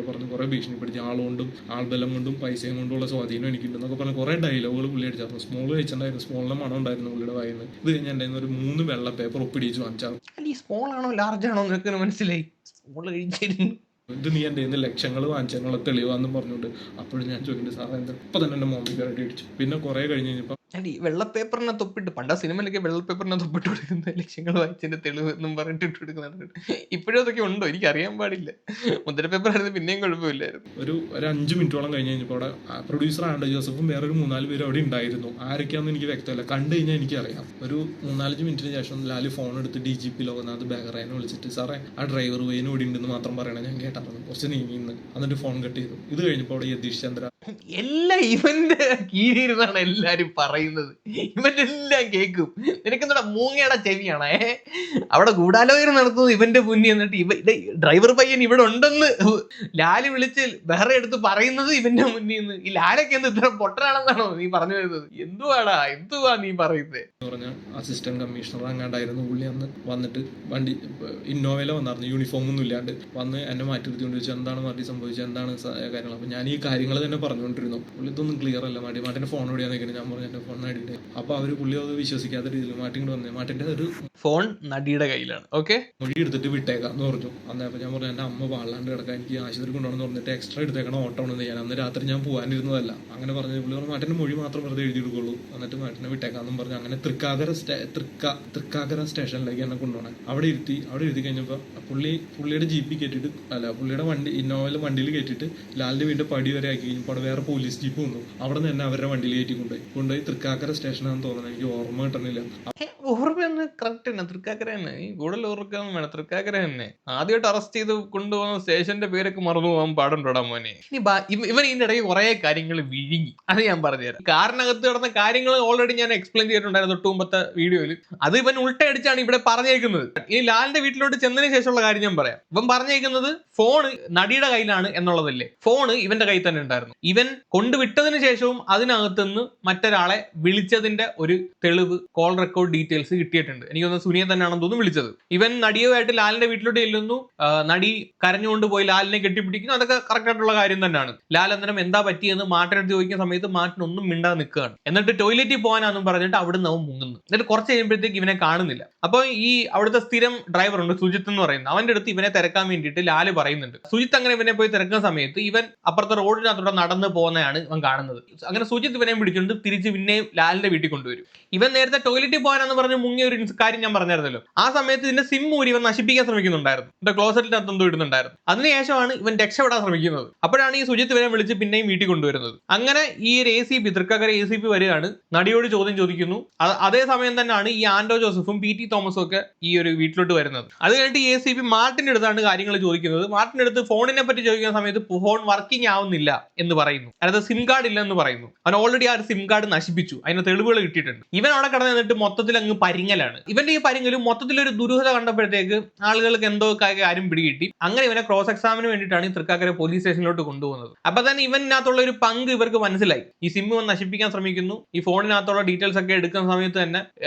പറഞ്ഞ് കുറെ ഭീഷണിപ്പെടുത്തി ആളുകൊണ്ടും ആൾബലം കൊണ്ടും പൈസയും കൊണ്ടുള്ള സ്വാധീനം എനിക്കുണ്ടെന്നൊക്കെ പറഞ്ഞ് കുറെ ഡയലോഗുകൾ പുള്ളി അടിച്ചായിരുന്നു. സ്മോൾ കഴിച്ചിട്ടുണ്ടായിരുന്നു, സ്മോളിന്റെ മണം ഉണ്ടായിരുന്നു പുള്ളിയുടെ വായിന്ന്. ഇത് കഴിഞ്ഞ് എൻ്റെ ഒരു 3 വെള്ള പേപ്പർ ഒപ്പിടിച്ചു വാങ്ങിച്ചാൽ
ഈ സ്മോൾ ആണോ ലാർജ് ആണോ നിനക്ക് മനസ്സിലായി. സ്മോൾ കഴിച്ചിരുന്നു
ഇത് നീ എൻ്റെ ഇന്ന് ലക്ഷങ്ങൾ വാങ്ങിച്ചതിനുള്ള തെളിവാന്നും പറഞ്ഞുകൊണ്ട് അപ്പോഴും ഞാൻ ചോദിക്കുന്നത് സാറേ എന്താ ഇപ്പം തന്നെ എൻ്റെ മോമിൽ കയറി അടിച്ചു. പിന്നെ കുറെ കഴിഞ്ഞ് കഴിഞ്ഞപ്പോൾ
അടി വെള്ളപ്പേപ്പറിനെ തൊപ്പിട്ട് പണ്ട സിനിമയിലൊക്കെ വെള്ളപ്പേപ്പറിനെ തൊപ്പിട്ട് കൊടുക്കുന്ന ലക്ഷങ്ങൾ വായിച്ചതിന്റെ തെളിവ് എന്നും പറഞ്ഞിട്ട് ഇട്ട് കൊടുക്കുന്നുണ്ട്. ഇപ്പോഴും അതൊക്കെ ഉണ്ടോ എനിക്ക് അറിയാൻ പാടില്ല. മുദ്ര പേപ്പർ ആയിരുന്നു പിന്നെയും കുഴപ്പമില്ലായിരുന്നു.
ഒരു 5 മിനിറ്റോളം കഴിഞ്ഞ് കഴിഞ്ഞപ്പോൾ അവിടെ പ്രൊഡ്യൂസർ ആൻഡോ ജോസഫും വേറൊരു 3-4 പേരും അവിടെ ഉണ്ടായിരുന്നു. ആരൊക്കെയാണെന്ന് എനിക്ക് വ്യക്തമല്ല, കണ്ടു കഴിഞ്ഞാൽ എനിക്കറിയാം. ഒരു 3-5 മിനിറ്റിന് ശേഷം ലാല് ഫോൺ എടുത്ത് DGP ലോകനാഥ് ബെഹ്റയെ വിളിച്ചിട്ട് സാറേ ആ ഡ്രൈവർ വൈന് ഓടി ഉണ്ടെന്ന് മാത്രം പറയണേ, ഞാൻ കേട്ടായിരുന്നു കുറച്ച് നീങ്ങിന്ന്. എന്നിട്ട് ഫോൺ കട്ട് ചെയ്തു. ഇത് കഴിഞ്ഞപ്പോൾ അവിടെ യതീഷ് ചന്ദ്ര
എല്ലാം ഇവന്റെ കീഴിരുന്നാണ് എല്ലാരും പറയുന്നത്. ഇവന്റെ എല്ലാം കേൾക്കും. നിനക്കെന്താ മൂങ്ങയുടെ ചെവിയാണേ അവിടെ ഗൂഢാലോചന നടത്തുന്നത് ഇവന്റെ മുന്നിൽ. എന്നിട്ട് ഡ്രൈവർ പയ്യൻ ഇവിടെ ഉണ്ടെന്ന് ലാല് വിളിച്ച് ബെഹ്റ എടുത്ത് പറയുന്നത് ഇവന്റെ മുന്നിൽ നിന്ന്. ഈ ലാലൊക്കെ എന്ത് ഇത്ര പൊട്ടനാണെന്നാണോ നീ പറഞ്ഞു വരുന്നത്? എന്തുവാ നീ പറയുന്നത്?
പറഞ്ഞ അസിസ്റ്റന്റ് കമ്മീഷണർ അങ്ങാണ്ടായിരുന്നു പുള്ളി. അന്ന് വന്നിട്ട് വണ്ടി ഇന്നോവയില വന്നായിരുന്നു, യൂണിഫോം ഒന്നും ഇല്ലാണ്ട് വന്ന് എന്നെ മാറ്റി നിർത്തിക്കൊണ്ട് ചോദിച്ചു എന്താണ് മാറ്റി സംഭവിച്ചത്, എന്താണ് കാര്യങ്ങൾ. അപ്പൊ ഞാൻ ഈ കാര്യങ്ങൾ തന്നെ പറഞ്ഞുകൊണ്ടിരുന്നു. പുള്ളി ഇതൊന്നും ക്ലിയർ അല്ല, മാട്ടിന്റെ ഫോൺ ഓടിയാൽ നിൽക്കുന്നത്. ഞാൻ പറഞ്ഞു എന്റെ ഫോൺ നടിയുടെ. അപ്പൊ അവര് പുള്ളി അത് വിശ്വസിക്കാത്ത രീതിയിൽ മാറ്റിങ്ങോട്ട് വന്നേ, മാട്ടിന്റെ ഒരു
ഫോൺ നടിയുടെ കയ്യിലാണ്. ഓക്കെ,
മൊഴി എടുത്തിട്ട് വിട്ടേക്കാന്ന് പറഞ്ഞു. അന്നേപ്പം ഞാൻ പറഞ്ഞു എന്റെ അമ്മ പാളാണ്ട് കിടക്കാൻ, എനിക്ക് ആശുപത്രി കൊണ്ടുപോകണമെന്ന് പറഞ്ഞിട്ട് എക്സ്ട്രാ എടുത്തേക്കണം ഓട്ടോ ആണെന്ന്. ഞാൻ അന്ന് രാത്രി ഞാൻ പോകാനിരുന്നതല്ല. അങ്ങനെ പറഞ്ഞു പുള്ളി പറഞ്ഞു മാറ്റിന്റെ മൊഴി മാത്രം വെറുതെ എഴുതിയെടുക്കുള്ളൂ, എന്നിട്ട് മാറ്റിനെ വിട്ടേക്കാന്നും പറഞ്ഞു. അങ്ങനെ തൃക്കാക്കര സ്റ്റേഷനിലേക്ക് എന്നെ കൊണ്ടുപോകണേ. അവിടെ ഇരുത്തി കഴിഞ്ഞപ്പോൾ പുള്ളിയുടെ ജീപ്പിൽ കയറ്റിട്ട് പുള്ളിയുടെ വണ്ടി ഇന്നോവയിൽ വണ്ടിയിൽ കയറ്റിട്ട് ലാലിന്റെ വീടിന്റെ പടി വരെ ആക്കി കഴിഞ്ഞപ്പോൾ അവിടെ വേറെ പോലീസ് ജീപ്പ് വന്നു. അവിടെ നിന്ന് തന്നെ അവരുടെ വണ്ടിയിൽ കയറ്റി കൊണ്ടുപോയി തൃക്കാക്കര സ്റ്റേഷനാണെന്ന് തോന്നുന്നത്, എനിക്ക് ഓർമ്മ കിട്ടണില്ല.
ഓർമ്മ കറക്റ്റ് തന്നെ തൃക്കാക്കര തന്നെ. ഈ കൂടുതൽ ഓർക്കാൻ വേണം, തൃക്കാക്കര തന്നെ. ആദ്യമായിട്ട് അറസ്റ്റ് ചെയ്ത് കൊണ്ടുപോകുന്ന സ്റ്റേഷന്റെ പേരൊക്കെ മറന്നു പോകാൻ പാടുണ്ടോടാ മോനെ. ഇനി ഇവൻ ഇതിന്റെ ഇടയിൽ കുറെ കാര്യങ്ങൾ വിഴുങ്ങി, അത് ഞാൻ പറഞ്ഞുതരാം. കാറിനകത്ത് കിടന്ന കാര്യങ്ങൾ ഓൾറെഡി ഞാൻ എക്സ്പ്ലെയിൻ ചെയ്തിട്ടുണ്ടായിരുന്നു തൊട്ട് മുമ്പത്തെ വീഡിയോയിൽ. അത് ഇവൻ ഉൾട്ടയടിച്ചാണ് ഇവിടെ പറഞ്ഞേക്കുന്നത്. ഈ ലാലിന്റെ വീട്ടിലോട്ട് ചെന്നതിന് ശേഷമുള്ള കാര്യം ഞാൻ പറയാം. ഇവൻ പറഞ്ഞേക്കുന്നത് ഫോണ് നടിയുടെ കയ്യിലാണ് എന്നുള്ളതല്ലേ. ഫോണ് ഇവന്റെ കയ്യിൽ തന്നെ ഉണ്ടായിരുന്നു. ഇവൻ കൊണ്ടുവിട്ടതിന് ശേഷവും അതിനകത്തുനിന്ന് മറ്റൊരാളെ വിളിച്ചതിന്റെ ഒരു തെളിവ്, കോൾ റെക്കോർഡ് ഡീറ്റെയിൽസ് കിട്ടിയിട്ടുണ്ട്. എനിക്കൊന്ന് സുനിയെ തന്നെയാണെന്ന് തോന്നുന്നു വിളിച്ചത്. ഇവൻ നടിയുമായിട്ട് ലാലിന്റെ വീട്ടിലോട്ട് ചെല്ലുന്നു. നടി കരഞ്ഞുകൊണ്ട് പോയി ലാലിനെ കെട്ടിപ്പിടിക്കുന്നു. അതൊക്കെ കറക്റ്റ് ആയിട്ടുള്ള കാര്യം തന്നെയാണ്. ലാൽ അന്നേരം എന്താ പറ്റിയെന്ന് മാർട്ടിനടുത്ത് ചോദിക്കുന്ന സമയത്ത് മാർട്ടിനൊന്നും മിണ്ടാതെ നിൽക്കുകയാണ്. എന്നിട്ട് ടോയ്ലറ്റിൽ പോകാനാന്നും പറഞ്ഞിട്ട് അവിടുന്ന് അവൻ മുങ്ങുന്നു. എന്നിട്ട് കുറച്ച് കഴിയുമ്പോഴത്തേക്ക് ഇവനെ കാണുന്നില്ല. അപ്പൊ ഈ അവിടുത്തെ സ്ഥിരം ഡ്രൈവർ ഉണ്ട് സുജിത്ത് എന്ന് പറയുന്നത്, അവന്റെ അടുത്ത് ഇവനെ തിരക്കാൻ വേണ്ടിയിട്ട് ലാല് പറയുന്നുണ്ട്. സുജിത്ത് അങ്ങനെ ഇവനെ പോയി തിരക്കുന്ന സമയത്ത് ഇവൻ അപ്പുറത്തെ റോഡിനകത്തൂടെ നടന്നു പോകുന്നതാണ് ഇവൻ കാണുന്നത്. അങ്ങനെ സുജിത്ത് ഇവനെ പിടിച്ചുകൊണ്ട് തിരിച്ച് പിന്നെ ലാലിന്റെ വീട്ടിൽ കൊണ്ടുവരും. ഇവൻ നേരത്തെ ടോയ്ലറ്റിൽ പോകാനെന്ന് പറഞ്ഞ് മുങ്ങിയ ഒരു കാര്യം ഞാൻ പറഞ്ഞായിരുന്നല്ലോ. ആ സമയത്ത് ഇതിന്റെ സിം ഊരി ഇവൻ നശിപ്പിക്കാൻ ശ്രമിക്കുന്നുണ്ടായിരുന്നു. എന്റെ ക്ലോസറ്റിനകത്ത് എന്തോ ഇടുന്നുണ്ടായിരുന്നു. അതിനുശേഷമാണ് ഇവൻ രക്ഷപ്പെടാൻ ശ്രമിക്കുന്നത്. അപ്പോഴാണ് ഈ സുജിത്ത് ഇവനെ വിളിച്ച് പിന്നെയും വീട്ടിൽ കൊണ്ടുവരുന്നത്. അങ്ങനെ ഈ ഒരു ACP തൃക്കാക്കര ACP വരികയാണ്, നടിയോട് ചോദ്യം ചോദിക്കുന്നു. അതേ സമയം തന്നെയാണ് ഈ ആൻഡോ ജോസഫും PT തോമസും ഒക്കെ ഈ ഒരു വീട്ടിലോട്ട് വരുന്നത്. അത് കഴിഞ്ഞിട്ട് ഈ ACP മാർട്ടിന്റെ അടുത്താണ് കാര്യങ്ങൾ ചോദിക്കുന്നത്. മാർട്ടിന്റെ അടുത്ത് ഫോണിനെ പറ്റി ചോദിക്കുന്ന സമയത്ത് ഫോൺ വർക്കിംഗ് ആവുന്നില്ല എന്ന് പറയുന്നു. അതായത് സിം കാർഡ് ഇല്ല എന്ന് പറയുന്നു. അവൻ ഓൾറെഡി ആ ഒരു സിം കാർഡ് നശിപ്പിച്ചു, അതിന് തെളിവുകൾ കിട്ടിയിട്ടുണ്ട്. ഇവൻ അവിടെ കടന്നു നിന്നിട്ട് മൊത്തത്തിൽ അങ്ങ് പരിങ്ങലാണ്. ഇവന്റെ ഈ പരിങ്ങലും മൊത്തത്തിലൊരു ദുരൂഹത കണ്ടപ്പോഴത്തേക്ക് ആളുകൾക്ക് എന്തോ കാര്യം പിടികിട്ടി. അങ്ങനെ ഇവനെ ക്രോസ് എക്സാമിന് വേണ്ടിയിട്ടാണ് ഈ തൃക്കാക്കര പോലീസ് സ്റ്റേഷനിലോട്ട് കൊണ്ടുപോകുന്നത്. അപ്പൊ തന്നെ ഇവനകത്തുള്ള ഒരു പങ്ക് ഇവർക്ക് മനസ്സിലായി. ഈ സിം നശിപ്പിക്കാൻ ശ്രമിക്കുന്നു, ഈ ഫോണിനകത്തുള്ള ഡീറ്റെയിൽസ് ഒക്കെ എടുക്കുന്ന സമയത്ത് തന്നെ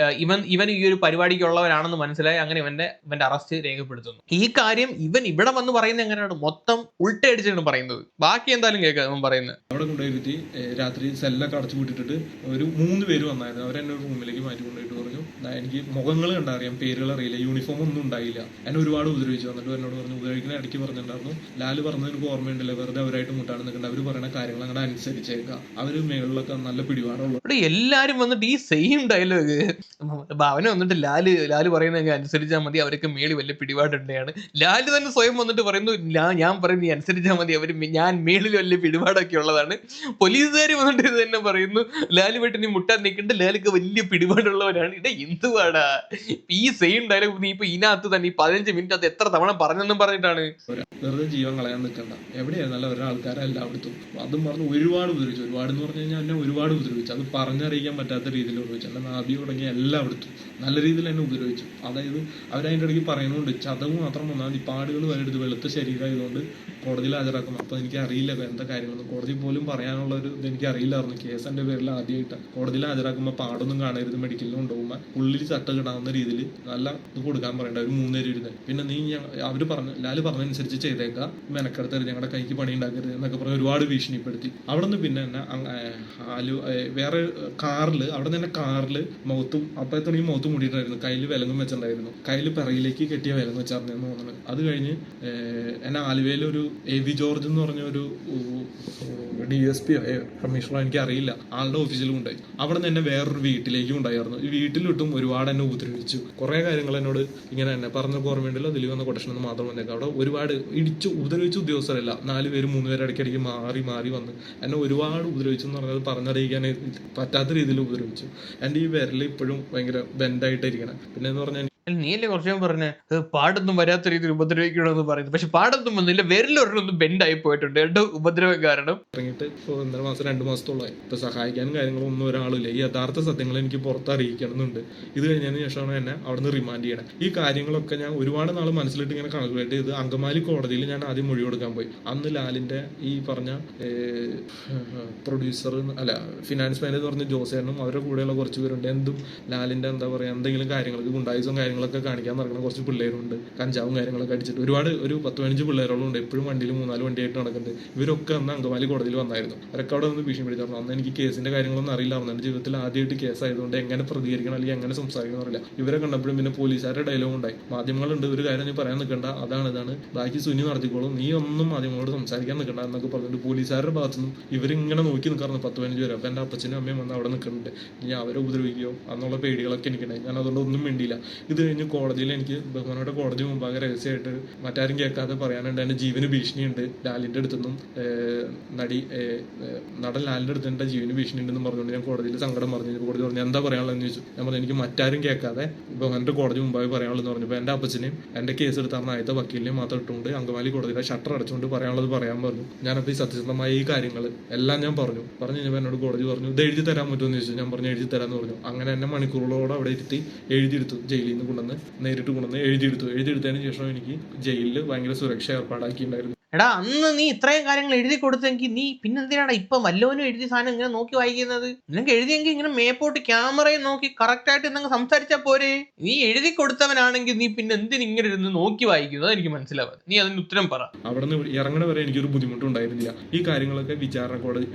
ഇവൻ ഈ ഒരു പരിപാടിക്കുള്ളവരാണെന്ന് മനസ്സിലായി. അങ്ങനെ ഇവന്റെ അറസ്റ്റ് രേഖപ്പെടുത്തുന്നു. ഈ കാര്യം ഇവൻ ഇവിടെ വന്ന് പറയുന്നത് എങ്ങനെയാണ്, മൊത്തം ഉൾട്ടയടിച്ചാണ് പറയുന്നത്. ബാക്കി എന്തായാലും കേൾക്കാം ഇവൻ പറയുന്നത്. അവിടെ
കൊണ്ടുപോയി രാത്രി സെല്ലൊക്കെ അടച്ചു വിട്ടിട്ട് ഒരു 3 പേര് വന്നായിരുന്നു. അവരെന്നെ ഒരു റൂമിലേക്ക് മാറ്റി കൊണ്ടുപോയിട്ട് പറഞ്ഞു എനിക്ക് മുഖങ്ങൾ കണ്ടറിയാം, പേരുകൾ അറിയില്ല, യൂണിഫോം ഒന്നും ഉണ്ടായില്ല. എന്നെ ഒരുപാട് ഉപദ്രവിച്ചു. വന്നിട്ട് എന്നോട് പറഞ്ഞു ഉപദ്രവിക്കുന്ന ഇടയ്ക്ക് പറഞ്ഞിട്ടുണ്ടായിരുന്നു ലാല് പറഞ്ഞത് എനിക്ക് ഓർമ്മയുണ്ടല്ലേ, വെറുതെ അവരായിട്ട് മുട്ടാണ് നിൽക്കേണ്ട, അവർ പറയുന്ന കാര്യങ്ങൾ അങ്ങനെ അനുസരിച്ചേക്കാം, അവര് മേളിലൊക്കെ നല്ല പിടിപാടുള്ളൂ.
എല്ലാരും വന്നിട്ട് ഈ സെയിം ഡയലോഗ് അവനെ വന്നിട്ട് ലാല് പറയുന്നതൊക്കെ അനുസരിച്ചാൽ മതി, അവരൊക്കെ മേളി വലിയ പിടിപാടുണ്ടാണ്. ലാല് തന്നെ സ്വയം വന്നിട്ട് പറയുന്നു ഞാൻ പറയുന്നു നീ അനുസരിച്ചാൽ മതി, ഞാൻ മേളിൽ വലിയ പിടിപാടൊക്കെ ഉള്ളതാണ്. പോലീസുകാർ വന്നിട്ട് ഇത് തന്നെ പറയുന്നു ലാല് വീട്ടിൽ നീ മുട്ടാൻ നിൽക്കേണ്ട, ലാലൊക്കെ വലിയ പിടിപാടുള്ളവരാണ്. എന്തുവാടാ ഈ സെയിം ഡയലോഗ് നീ ഇപ്പൊ ഇതിനകത്ത് തന്നെ ഈ 15 മിനിറ്റ് അത് എത്ര തവണ പറഞ്ഞെന്നും പറഞ്ഞിട്ടാണ്.
വെറുതെ ജീവൻ കളയാൻ നിൽക്കണ്ട, എവിടെയായിരുന്നല്ല ഓരോ ആൾക്കാരെ എല്ലായിടത്തും അതും പറഞ്ഞ് ഒരുപാട് ഉപദ്രവിച്ചു. ഒരുപാട് എന്ന് പറഞ്ഞു കഴിഞ്ഞാൽ എന്നെ ഒരുപാട് ഉപദ്രവിച്ചു. അത് പറഞ്ഞറിയിക്കാൻ പറ്റാത്ത രീതിയിൽ ഉപയോഗിച്ചു. എന്നെ നാഭി തുടങ്ങി എല്ലായിടത്തും നല്ല രീതിയിൽ എന്നെ ഉപദ്രവിച്ചു. അതായത് അവരതിൻ്റെ ഇടയ്ക്ക് പറയുന്നുണ്ട് ചതവ് മാത്രം വന്നാൽ ഈ പാടുകൾ വരെ എടുത്ത് വെളുത്ത ശരീരമായതുകൊണ്ട് കോടതിയിൽ ഹാജരാക്കും. അപ്പോൾ എനിക്ക് അറിയില്ല എന്താ കാര്യങ്ങളൊന്നും, കോടതി പോലും പറയാനുള്ള ഒരു ഇത് എനിക്ക് അറിയില്ലായിരുന്നു. കേസ് എൻ്റെ പേരിൽ ആദ്യമായിട്ടാണ്. കോടതിയിൽ ഹാജരാക്കുമ്പോൾ പാടൊന്നും കാണരുത്, മെഡിക്കലിൽ കൊണ്ടുപോകുമ്പോൾ ഉള്ളിൽ ചട്ട കിടാവുന്ന രീതിയിൽ നല്ല ഇത് കൊടുക്കാൻ പറയണ്ട, ഒരു 3 നേരം ഇരുന്ന്. പിന്നെ നീ അവർ പറഞ്ഞു ലാല് പറഞ്ഞതനുസരിച്ച് ചെയ്തേക്കാം, മെനക്കെടുത്തരുത്, ഞങ്ങളുടെ കൈക്ക് പണി ഉണ്ടാക്കരുത് എന്നൊക്കെ പറഞ്ഞ് ഒരുപാട് ഭീഷണിപ്പെടുത്തി. അവിടെ നിന്ന് പിന്നെ എന്നെ വേറെ കാറിൽ അവിടെ നിന്ന് കാറിൽ മുഖത്തും അപ്പോഴത്തേക്ക് മുഖത്ത് മൂടിയിട്ടായിരുന്നു, കയ്യിൽ വിലങ്ങും വെച്ചിട്ടുണ്ടായിരുന്നു, കയ്യിൽ പിറകിലേക്ക് കെട്ടിയ വിലങ്ങ് വെച്ചായിരുന്നു തോന്നുന്നത്. അത് കഴിഞ്ഞ് എന്നെ ആലുവയിൽ ഒരു AV ജോർജ് എന്ന് പറഞ്ഞ ഒരു DSP കമ്മീഷണറോ എനിക്ക് അറിയില്ല, ആളുടെ ഓഫീസിലും ഉണ്ടായി. അവിടെ നിന്ന് എന്നെ വേറൊരു വീട്ടിലേക്കും ഉണ്ടായിരുന്നു. ഈ വീട്ടിലിട്ടും ഒരുപാട് എന്നെ ഉപദ്രവിച്ചു. കുറേ കാര്യങ്ങൾ എന്നോട് ഇങ്ങനെ തന്നെ പറഞ്ഞ ഓർമ്മയുണ്ടല്ലോ, ദിലീപ് വന്ന കൊട്ടേഷൻ എന്ന് മാത്രം വന്നേക്കാം. അവിടെ ഒരുപാട് ഉപദ്രവിച്ച ഉദ്യോഗസ്ഥരല്ല, 4 പേര് 3 പേര് ഇടയ്ക്കിടയ്ക്ക് മാറി വന്ന് എന്നെ ഒരുപാട് ഉപദ്രവിച്ചു എന്ന് പറഞ്ഞത് പറഞ്ഞറിയിക്കാൻ പറ്റാത്ത രീതിയിൽ ഉപദ്രവിച്ചു. എൻ്റെ ഈ വിരൽ ഇപ്പോഴും ഭയങ്കര ബെൻഡായിട്ടിരിക്കണം. പിന്നെ എന്ന് പറഞ്ഞാൽ
നീയല്ലേ കുറച്ചു പറഞ്ഞ പാടൊന്നും വരാത്ത രീതിയിൽ ഉപദ്രവിക്കണമെന്ന് പറയുന്നത്, പക്ഷെ പാടൊന്നും വന്നില്ല, വിരലൊരെണ്ണം ബെൻഡായി പോയിട്ടുണ്ട് കേട്ടോ ഉപദ്രവം കാരണം.
ഇറങ്ങിയിട്ട് ഇപ്പോൾ 1.5 മാസം 2 മാസത്തോളമായി. ഇപ്പോൾ സഹായിക്കാനും കാര്യങ്ങളൊന്നും ഒരാളില്ല. ഈ യഥാർത്ഥ സത്യങ്ങൾ എനിക്ക് പുറത്തറിയിക്കണമെന്നുണ്ട്. ഇത് കഴിഞ്ഞതിന് ശേഷമാണ് എന്നെ അവിടെ നിന്ന് റിമാൻഡ് ചെയ്യണം. ഈ കാര്യങ്ങളൊക്കെ ഞാൻ ഒരുപാട് നാൾ മനസ്സിലിട്ട് ഇങ്ങനെ കാൽക്കുലേറ്റ് ചെയ്ത് അങ്കമാലി കോടതിയിൽ ഞാൻ ആദ്യം മൊഴി കൊടുക്കാൻ പോയി. അന്ന് ലാലിൻ്റെ ഈ പറഞ്ഞ പ്രൊഡ്യൂസർ അല്ല ഫിനാൻസ് മാനേജർ പറഞ്ഞ ജോസേനും അവരുടെ കൂടെയുള്ള കുറച്ച് പേരുണ്ട്. ലാലിൻ്റെ എന്താ പറയുക എന്തെങ്കിലും കാര്യങ്ങൾക്ക് ഗുണ്ടായുസം കാര്യങ്ങളൊക്കെ കാണിക്കാൻ നടക്കുന്ന കുറച്ച് പിള്ളേരുണ്ട്. കഞ്ചാവും കാര്യങ്ങളൊക്കെ അടിച്ചിട്ട് ഒരു 10-15 പിള്ളേരോളം ഉണ്ട്. എപ്പോഴും വണ്ടിയിൽ 3-4 വണ്ടിയായിട്ട് നടക്കുന്നുണ്ട്. ഇവരൊക്കെ അന്ന് അങ്കമാലി കോടതിയിൽ വന്നായിരുന്നു. അവരൊക്കെ അവിടെ നിന്ന് ഭീഷണിപ്പെടുത്തായിരുന്നു. അന്ന് എനിക്ക് കേസിന്റെ കാര്യങ്ങളൊന്നും അറിയില്ലായിരുന്നു. എൻ്റെ ജീവിതത്തിൽ ആദ്യമായിട്ട് കേസായതുകൊണ്ട് എങ്ങനെ പ്രതികരിക്കണം അല്ലെങ്കിൽ എങ്ങനെ സംസാരിക്കണം അറിയില്ല. ഇവരെ കണ്ടപ്പോഴും പിന്നെ പോലീസുകാരുടെ ഡയലോഗ് ഉണ്ടായി, മാധ്യമങ്ങളുണ്ട്, ഒരു കാര്യം നീ പറയാൻ നിൽക്കണ്ട, ഇതാണ് ബാക്കി സുനി നടത്തിക്കോളും, നീ ഒന്നും മാധ്യമങ്ങളോട് സംസാരിക്കാൻ നിൽക്കണ്ട എന്നൊക്കെ പറഞ്ഞിട്ട് പോലീസുകാരുടെ ഭാഗത്തുനിന്നും ഇവരിങ്ങനെ നോക്കി നിൽക്കാറുണ്ട് 10-15 പേര്. അപ്പം എൻ്റെ അപ്പച്ചനും അമ്മയും വന്ന് അവിടെ നിൽക്കുന്നുണ്ട്. ഇനി അവരെ ഉപദ്രവിക്കുകയോ എന്നുള്ള പേടികളൊക്കെ എനിക്കുണ്ടായി. ഞാൻ അതുകൊണ്ട് ഒന്നും വേണ്ടിയില്ല. ഇത് കഴിഞ്ഞ് കോടതിയിൽ എനിക്ക് ബഹുമാനോടെ കോടതി മുമ്പാകെ രഹസ്യമായിട്ട് മറ്റാരും കേൾക്കാതെ പറയാനുണ്ട്, എൻ്റെ ജീവന് ഭീഷണിയുണ്ട്, ലാലിൻ്റെ അടുത്തുനിന്നും നടൻ ലാലിൻ്റെ അടുത്ത് എൻ്റെ ജീവന് ഭീഷണി ഉണ്ടെന്ന് പറഞ്ഞുകൊണ്ട് ഞാൻ കോടതിയിൽ സങ്കടം പറഞ്ഞു. കോടതി പറഞ്ഞു എന്താ പറയാനുള്ളതെന്ന് ചോദിച്ചു. ഞാൻ പറഞ്ഞു എനിക്ക് മറ്റാരും കേൾക്കാതെ ബഹുമാനോടെ കോടതി മുമ്പാകെ പറയാനുള്ളതെന്ന് പറഞ്ഞപ്പോൾ എൻ്റെ അപ്പച്ചനെയും എൻ്റെ കേസ് എടുത്താർന്ന ആദ്യത്തെ വക്കീലിനെയും മാത്രം ഇട്ടുകൊണ്ട് അങ്കമാലി കോടതിയുടെ ഷട്ടർ അടച്ചുകൊണ്ട് പറയാനുള്ളത് പറയാൻ പറഞ്ഞു. ഞാനപ്പോൾ ഈ സത്യസന്ധമായ ഈ കാര്യങ്ങൾ എല്ലാം ഞാൻ പറഞ്ഞു കഴിഞ്ഞപ്പോൾ എന്നോട് കോടതി പറഞ്ഞു ഇത് എഴുതി തരാൻ പറ്റുമെന്ന് ചോദിച്ചു. ഞാൻ പറഞ്ഞു എഴുതി തരാമെന്ന് പറഞ്ഞു. അങ്ങനെ എന്നെ മണിക്കൂറുകളോടെ അവിടെ ഇരുത്തി എഴുതിയെടുത്തു. ജയിലിൽ നിന്ന് നേരിട്ട് കൊണ്ടുവന്ന് എഴുതിയെടുത്തതിന് ശേഷം എനിക്ക് ജയിലിൽ ഭയങ്കര സുരക്ഷ ഏർപ്പാടാക്കിയിട്ടുണ്ടായിരുന്നു.
എടാ അന്ന് നീ ഇത്രയും കാര്യങ്ങൾ എഴുതി കൊടുത്തെങ്കിൽ നീ പിന്നെന്തിനാടാ ഇപ്പൊ വല്ലവനും എഴുതിയ സാധനം ഇങ്ങനെ നോക്കി വായിക്കുന്നത്? നിനക്ക് എഴുതിയെങ്കിൽ ഇങ്ങനെ മേപ്പോട്ട് ക്യാമറയും നോക്കി കറക്റ്റ് ആയിട്ട് നിങ്ങൾ സംസാരിച്ചാൽ പോരെ. നീ എഴുതി കൊടുത്തവനാണെങ്കിൽ നീ പിന്നെ എന്തിന് ഇങ്ങനെ ഇരുന്ന് നോക്കി വായിക്കുന്നത് എനിക്ക് മനസ്സിലാവാതെ. നീ അതിന് ഉത്തരം പറ.
അവിടെ നിന്ന് ഇറങ്ങണ വരെ എനിക്കൊരു ബുദ്ധിമുട്ടുണ്ടായിരുന്നില്ല. ഈ കാര്യങ്ങളൊക്കെ വിചാരണ കോടതി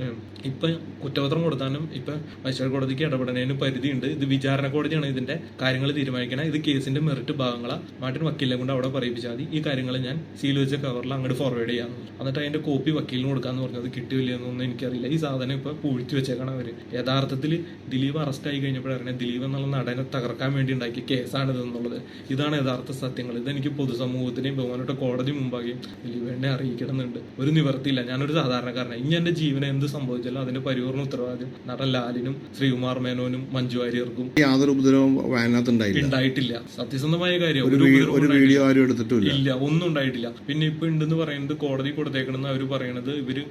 ഇപ്പൊ കുറ്റപത്രം കൊടുത്താലും ഇപ്പൊ മജിസ്ട്രേറ്റ് കോടതിക്ക് ഇടപെടുന്നതിന് പരിധിയുണ്ട്. ഇത് വിചാരണ കോടതിയാണ് ഇതിന്റെ കാര്യങ്ങൾ തീരുമാനിക്കണം. ഇത് കേസിന്റെ മെറിറ്റ് ഭാഗങ്ങളാ മാറ്റി വക്കീലിനെ കൊണ്ട് അവിടെ പറയിപ്പിച്ചാൽ മതി. ഈ കാര്യങ്ങൾ ഞാൻ സീൽ വെച്ച കവറിൽ അങ്ങോട്ട് ഫോർവേഡ് ചെയ്യാന്ന്. എന്നിട്ട് അതിന്റെ കോപ്പി വക്കീലിന് കൊടുക്കാന്ന് പറഞ്ഞത് കിട്ടിയില്ലെന്നൊന്നും എനിക്കറിയില്ല. ഈ സാധനം ഇപ്പൊ പൂഴ്ത്തി വെച്ചേക്കണം അവര്. യഥാർത്ഥത്തിൽ ദിലീപ് അറസ്റ്റ് ആയി കഴിഞ്ഞപ്പോഴാണ് ദിലീപ് എന്നുള്ള നടനെ തകർക്കാൻ വേണ്ടി ഉണ്ടാക്കിയ കേസാണിത് എന്നുള്ളത്. ഇതാണ് യഥാർത്ഥ സത്യങ്ങൾ. ഇതെനിക്ക് പൊതുസമൂഹത്തിനെയും ബഹുമാനപ്പെട്ട കോടതി മുമ്പാകെയും ദിലീപ് എന്നെ അറിയിക്കണമെന്നുണ്ട്. ഒരു നിവർത്തിയില്ല, ഞാനൊരു സാധാരണക്കാരനാണ്. ഇനി എന്റെ ജീവനെ എന്ത് സംഭവിച്ചാലും അതിന്റെ പരിപൂർണ്ണ ഉത്തരവാദിത്യം നടൻ ലാലിനും ശ്രീകുമാർ മേനോനും മഞ്ജു വാര്യർക്കും
യാതൊരു ഉപദ്രവവും
ഉണ്ടായിട്ടില്ല. സത്യസന്ധമായ കാര്യം
ഒരു വീഡിയോ ആരും എടുത്തിട്ടില്ല,
ഇല്ല, ഒന്നും ഉണ്ടായിട്ടില്ല. പിന്നെ ഇപ്പൊ ഉണ്ടെന്ന് പറയുന്നത് കോടതി കൊടുത്തേക്കണെന്ന് അവർ പറയുന്നത് ഇവര്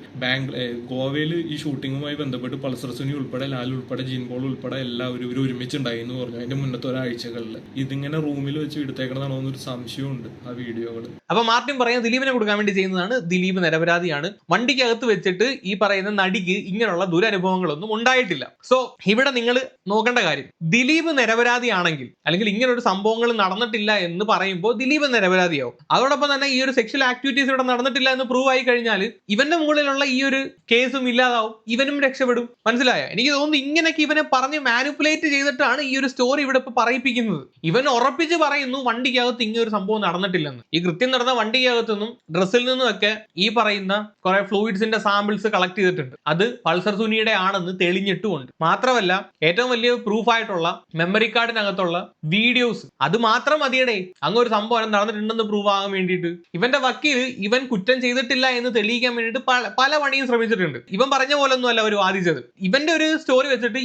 ഗോവയിൽ ഈ ഷൂട്ടിങ്ങുമായി ബന്ധപ്പെട്ട് പൾസർ സുനി ഉൾപ്പെടെ ലാൽ ഉൾപ്പെടെ ജീൻ പോൾ ഉൾപ്പെടെ എല്ലാവരും ഇവർ ഒരുമിച്ചുണ്ടായി എന്ന് പറഞ്ഞു. അതിന്റെ മുന്നത്തെ ഒരാഴ്ചകളിൽ ഇതിങ്ങനെ റൂമിൽ വെച്ച് എടുത്തേക്കണതാണോ എന്നൊരു സംശയമുണ്ട് ആ വീഡിയോകൾ.
അപ്പൊ മാർട്ടിൻ പറയുന്നത് ദിലീപിനെ കൊടുക്കാൻ വേണ്ടി ചെയ്യുന്നതാണ്. ദിലീപ് നിരപരാധിയാണ്. വണ്ടിക്കകത്ത് വെച്ചിട്ട് ഈ പറയുന്ന നടിക്ക് ഇങ്ങനെയുള്ള ദുരനുഭവങ്ങളൊന്നും ഉണ്ടായിട്ടില്ല. സോ ഇവിടെ നിങ്ങൾ നോക്കേണ്ട കാര്യം, ദിലീപ് നിരപരാധിയാണെങ്കിൽ അല്ലെങ്കിൽ ഇങ്ങനെ ഒരു സംഭവങ്ങൾ നടന്നിട്ടില്ല എന്ന് പറയുമ്പോൾ ദിലീപ് നിരപരാധിയാവും. അതോടൊപ്പം തന്നെ ഈ ഒരു സെക്ഷൽ ആക്ടിവിറ്റീസ് ഇവിടെ നടന്നിട്ടില്ല എന്ന് പ്രൂവ് ആയി കഴിഞ്ഞാൽ ഇവന്റെ മുകളിലുള്ള ഈ ഒരു കേസും ഇല്ലാതാവും, ഇവനും രക്ഷപ്പെടും. മനസ്സിലായോ? എനിക്ക് തോന്നുന്നു ഇങ്ങനെയൊക്കെ ഇവനെ പറഞ്ഞ് മാനിപ്പുലേറ്റ് ചെയ്തിട്ടാണ് ഈ ഒരു സ്റ്റോറി ഇവിടെ ഇപ്പൊ പറയിപ്പിക്കുന്നത്. ഇവൻ ഉറപ്പിച്ച് പറയുന്നു വണ്ടിക്കകത്ത് ഇങ്ങനെ ഒരു സംഭവം നടന്നിട്ടില്ലെന്ന്. ഈ കൃത്യം നടന്ന വണ്ടിക്കകത്തു നിന്നും ഡ്രസ്സിൽ നിന്നും ഒക്കെ ഈ പറയുന്ന കുറെ ഫ്ലൂയിഡ്സിന്റെ സാമ്പിൾസ് കളക്ട് ചെയ്തിട്ടുണ്ട്. അത് പൾസർ സുനിയുടെ ആണെന്ന് തെളിഞ്ഞിട്ടുമുണ്ട്. മാത്രമല്ല ഏറ്റവും വലിയ പ്രൂഫായിട്ടുള്ള മെമ്മറി കാർഡിനകത്തുള്ള വീഡിയോസ്, അത് മാത്രം മതിയടേ അങ്ങ് ഒരു സംഭവം നടന്നിട്ടുണ്ടെന്ന് പ്രൂവ് ആകാൻ വേണ്ടിയിട്ട്. ഇവന്റെ വക്കീൽ ഇവൻ കുറ്റം ചെയ്തിട്ടില്ല എന്ന് തെളിയിക്കാൻ വേണ്ടിയിട്ട് പല പണിയും ശ്രമിച്ചിട്ടുണ്ട്. ഇവൻ പറഞ്ഞ പോലെ ഒന്നും അല്ല അവർ വാദിച്ചത്. ഇവന്റെ ഒരു സ്റ്റോറി വെച്ചിട്ട്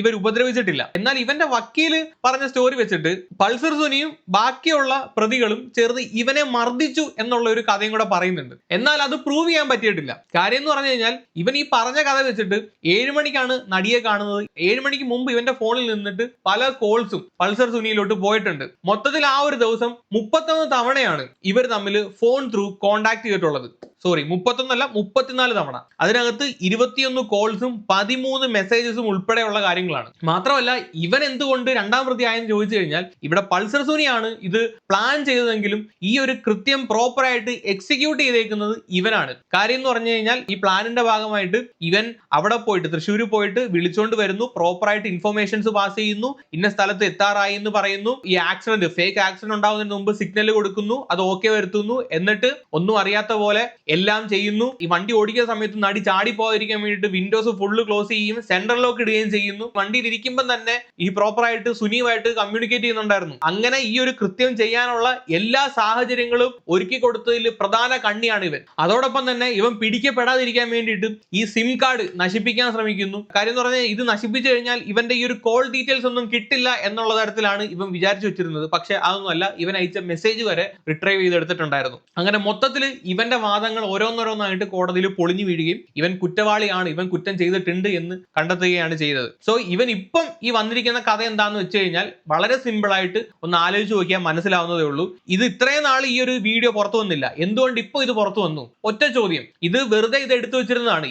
ഇവർ ഉപദ്രവിച്ചിട്ടില്ല. എന്നാൽ ഇവന്റെ വക്കീല് പറഞ്ഞ സ്റ്റോറി വെച്ചിട്ട് പൾസർ സുനിയും ബാക്കിയുള്ള പ്രതികളും ചേർന്ന് ഇവനെ മർദ്ദിച്ചു എന്നുള്ള ഒരു കഥയും കൂടെ പറയുന്നുണ്ട്. എന്നാൽ അത് പ്രൂവ് ചെയ്യാൻ പറ്റിയിട്ടില്ല. കാര്യം എന്ന് പറഞ്ഞു കഴിഞ്ഞാൽ ഇവൻ ഈ പറഞ്ഞ കഥ വെച്ചിട്ട് 7 മണിക്കാണ് നടിയെ കാണുന്നത്. 7 മണിക്ക് മുമ്പ് ഇവന്റെ ഫോണിൽ നിന്നിട്ട് പല കോൾസും പൾസർ സുനിയിലോട്ട് പോയിട്ടുണ്ട്. മൊത്തത്തിൽ ആ ഒരു ദിവസം 31 തവണയാണ് ഇവർ തമ്മിൽ ഫോൺ ത്രൂ കോണ്ടാക്ട് ചെയ്തിട്ടുള്ളത്. 31 അല്ല 34 തവണ. അതിനകത്ത് 21 കോൾസും 13 മെസ്സേജസും ഉൾപ്പെടെയുള്ള കാര്യങ്ങളാണ്. മാത്രമല്ല ഇവൻ എന്തുകൊണ്ട് രണ്ടാം പ്രതി ആയെന്ന് ചോദിച്ചു കഴിഞ്ഞാൽ ഇവിടെ പൾസർ സുനിയാണ് ഇത് പ്ലാൻ ചെയ്തതെങ്കിലും ഈ ഒരു കൃത്യം പ്രോപ്പർ ആയിട്ട് എക്സിക്യൂട്ട് ചെയ്തേക്കുന്നത് ഇവനാണ്. കാര്യം എന്ന് പറഞ്ഞു കഴിഞ്ഞാൽ ഈ പ്ലാനിന്റെ ഭാഗമായിട്ട് ഇവൻ അവിടെ പോയിട്ട് തൃശ്ശൂർ പോയിട്ട് വിളിച്ചോണ്ട് വരുന്നു, പ്രോപ്പർ ആയിട്ട് ഇൻഫർമേഷൻസ് പാസ് ചെയ്യുന്നു, ഇന്ന സ്ഥലത്ത് എത്താറായി എന്ന് പറയുന്നു, ഈ ആക്സിഡന്റ് ഫേക്ക് ആക്സിഡന്റ് ഉണ്ടാവുന്നതിന് മുമ്പ് സിഗ്നൽ കൊടുക്കുന്നു, അത് ഓക്കെ വരുത്തുന്നു, എന്നിട്ട് ഒന്നും അറിയാത്ത പോലെ എല്ലാം ചെയ്യുന്നു. ഈ വണ്ടി ഓടിക്കുന്ന സമയത്ത് നടി ചാടി പോകാതിരിക്കാൻ വേണ്ടിയിട്ട് വിൻഡോസ് ഫുള്ള് ക്ലോസ് ചെയ്യും, സെന്റർ ലോക്ക് ഇടുകയും ചെയ്യുന്നു. വണ്ടിയിൽ ഇരിക്കുമ്പോൾ തന്നെ ഈ പ്രോപ്പർ ആയിട്ട് സുനിയുമായിട്ട് കമ്മ്യൂണിക്കേറ്റ് ചെയ്യുന്നുണ്ടായിരുന്നു. അങ്ങനെ ഈ ഒരു കൃത്യം ചെയ്യാനുള്ള എല്ലാ സാഹചര്യങ്ങളും ഒരുക്കി കൊടുത്തതിൽ പ്രധാന കണ്ണിയാണ് ഇവൻ. അതോടൊപ്പം തന്നെ ഇവൻ പിടിക്കപ്പെടാതിരിക്കാൻ വേണ്ടിയിട്ട് ഈ സിം കാർഡ് നശിപ്പിക്കാൻ ശ്രമിക്കുന്നു. കാര്യം എന്ന് പറഞ്ഞാൽ ഇത് നശിപ്പിച്ചു കഴിഞ്ഞാൽ ഇവന്റെ ഈ ഒരു കോൾ ഡീറ്റെയിൽസ് ഒന്നും കിട്ടില്ല എന്നുള്ള തരത്തിലാണ് ഇവൻ വിചാരിച്ചു വെച്ചിരുന്നത്. പക്ഷെ അതൊന്നുമല്ല, ഇവൻ അയച്ച മെസ്സേജ് വരെ റിട്രൈവ് ചെയ്തെടുത്തിട്ടുണ്ടായിരുന്നു. അങ്ങനെ മൊത്തത്തിൽ ഇവന്റെ വാദങ്ങൾ ഓരോന്നോരോന്നായിട്ട് കോടതിയിൽ പൊളിഞ്ഞു വീഴുകയും ഇവൻ കുറ്റവാളിയാണ്, ഇവൻ കുറ്റം ചെയ്തിട്ടുണ്ട് എന്ന് കണ്ടെത്തുകയാണ് ചെയ്തത്. സോ ഇവൻ ഇപ്പം ഈ വന്നിരിക്കുന്ന കഥ എന്താന്ന് വെച്ച് കഴിഞ്ഞാൽ വളരെ സിമ്പിൾ ആയിട്ട് ഒന്ന് ആലോചിച്ച് നോക്കിയാൽ മനസ്സിലാവുന്നതേ ഉള്ളൂ. ഇത് ഇത്രയും നാൾ ഈ ഒരു വീഡിയോ പുറത്തു വന്നില്ല, എന്തുകൊണ്ട് ഇപ്പോൾ ഇത് പുറത്തു വന്നു? ഒറ്റ ചോദ്യം, ഇത് വെറുതെ ഇത് എടുത്തു വെച്ചിരുന്നതാണ്.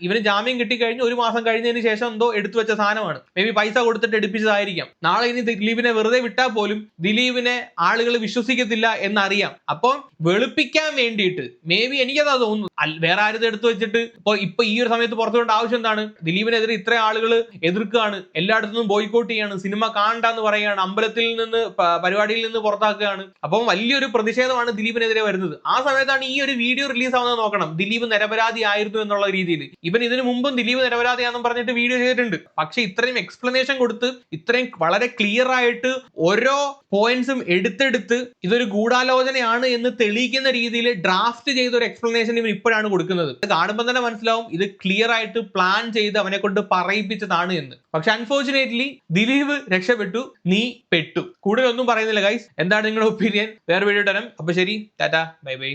ഇവന് ജാമ്യം കിട്ടിക്കഴിഞ്ഞ് 1 മാസം കഴിഞ്ഞതിന് ശേഷം എന്തോ എടുത്തു വെച്ച സാധനമാണ്. മേ ബി പൈസ കൊടുത്തിട്ട് എടുപ്പിച്ചതായിരിക്കാം. നാളെ ഇനി ദിലീപിനെ വെറുതെ വിട്ടാൽ പോലും ദിലീപിനെ ആളുകൾ വിശ്വസിക്കത്തില്ല എന്നറിയാം. അപ്പം വെളുപ്പിക്കാൻ വേണ്ടിയിട്ട് മേ ബി എനിക്കതാ തോന്നുന്നു. വേറെ ആരും എടുത്തു വെച്ചിട്ട് ഇപ്പൊ ഈ ഒരു സമയത്ത് പുറത്തു വിടേണ്ട ആവശ്യം എന്താണ്? ദിലീപിനെതിരെ ഇത്രയും ആളുകൾ എതിർക്കുകയാണ്, എല്ലായിടത്തും ബോയ്ക്കോട്ട് ചെയ്യാണ്, സിനിമ കാണണ്ടെന്ന് പറയുകയാണ്, അമ്പലത്തിൽ നിന്ന് പരിപാടിയിൽ നിന്ന് പുറത്താക്കുകയാണ്. അപ്പം വലിയൊരു പ്രതിഷേധമാണ് ദിലീപിനെതിരെ വരുന്നത്. ആ സമയത്താണ് ഈ ഒരു വീഡിയോ റിലീസ് ആവുന്നത്. നോക്കണം, ദിലീപ് നിരപരാധി ആയിരുന്നു എന്നുള്ള രീതിയിൽ. ഇവൻ ഇതിനു മുമ്പും ദിലീപ് നിരപരാധിയാണെന്ന് പറഞ്ഞിട്ട് വീഡിയോ ചെയ്തിട്ടുണ്ട്. പക്ഷെ ഇത്രയും എക്സ്പ്ലനേഷൻ കൊടുത്ത് ഇത്രയും വളരെ ക്ലിയർ ആയിട്ട് ഓരോ പോയിന്റ്സും എടുത്തെടുത്ത് ഇതൊരു ഗൂഢാലോചനയാണ് എന്ന് തെളിയിക്കുന്ന രീതിയിൽ ഡ്രാഫ്റ്റ് ചെയ്ത ഒരു എക്സ്പ്ലനേഷൻ ഇവർ ഇപ്പോഴാണ് കൊടുക്കുന്നത്. കാണുമ്പോൾ തന്നെ മനസ്സിലാവും ഇത് ക്ലിയർ ആയിട്ട് പ്ലാൻ ചെയ്ത് അവനെ കൊണ്ട് പറയിപ്പിച്ചതാണ് എന്ന്. പക്ഷെ അൺഫോർച്ചുനേറ്റ്ലി ദിലീപ് രക്ഷപ്പെട്ടു, നീ പെട്ടു. കൂടുതലൊന്നും പറയുന്നില്ല ഗൈസ്. എന്താണ് നിങ്ങളുടെ ഒപ്പീനിയൻ? വേറെ വീഡിയോ തരാം. അപ്പൊ ശരി, ടാറ്റ, ബൈ ബൈ.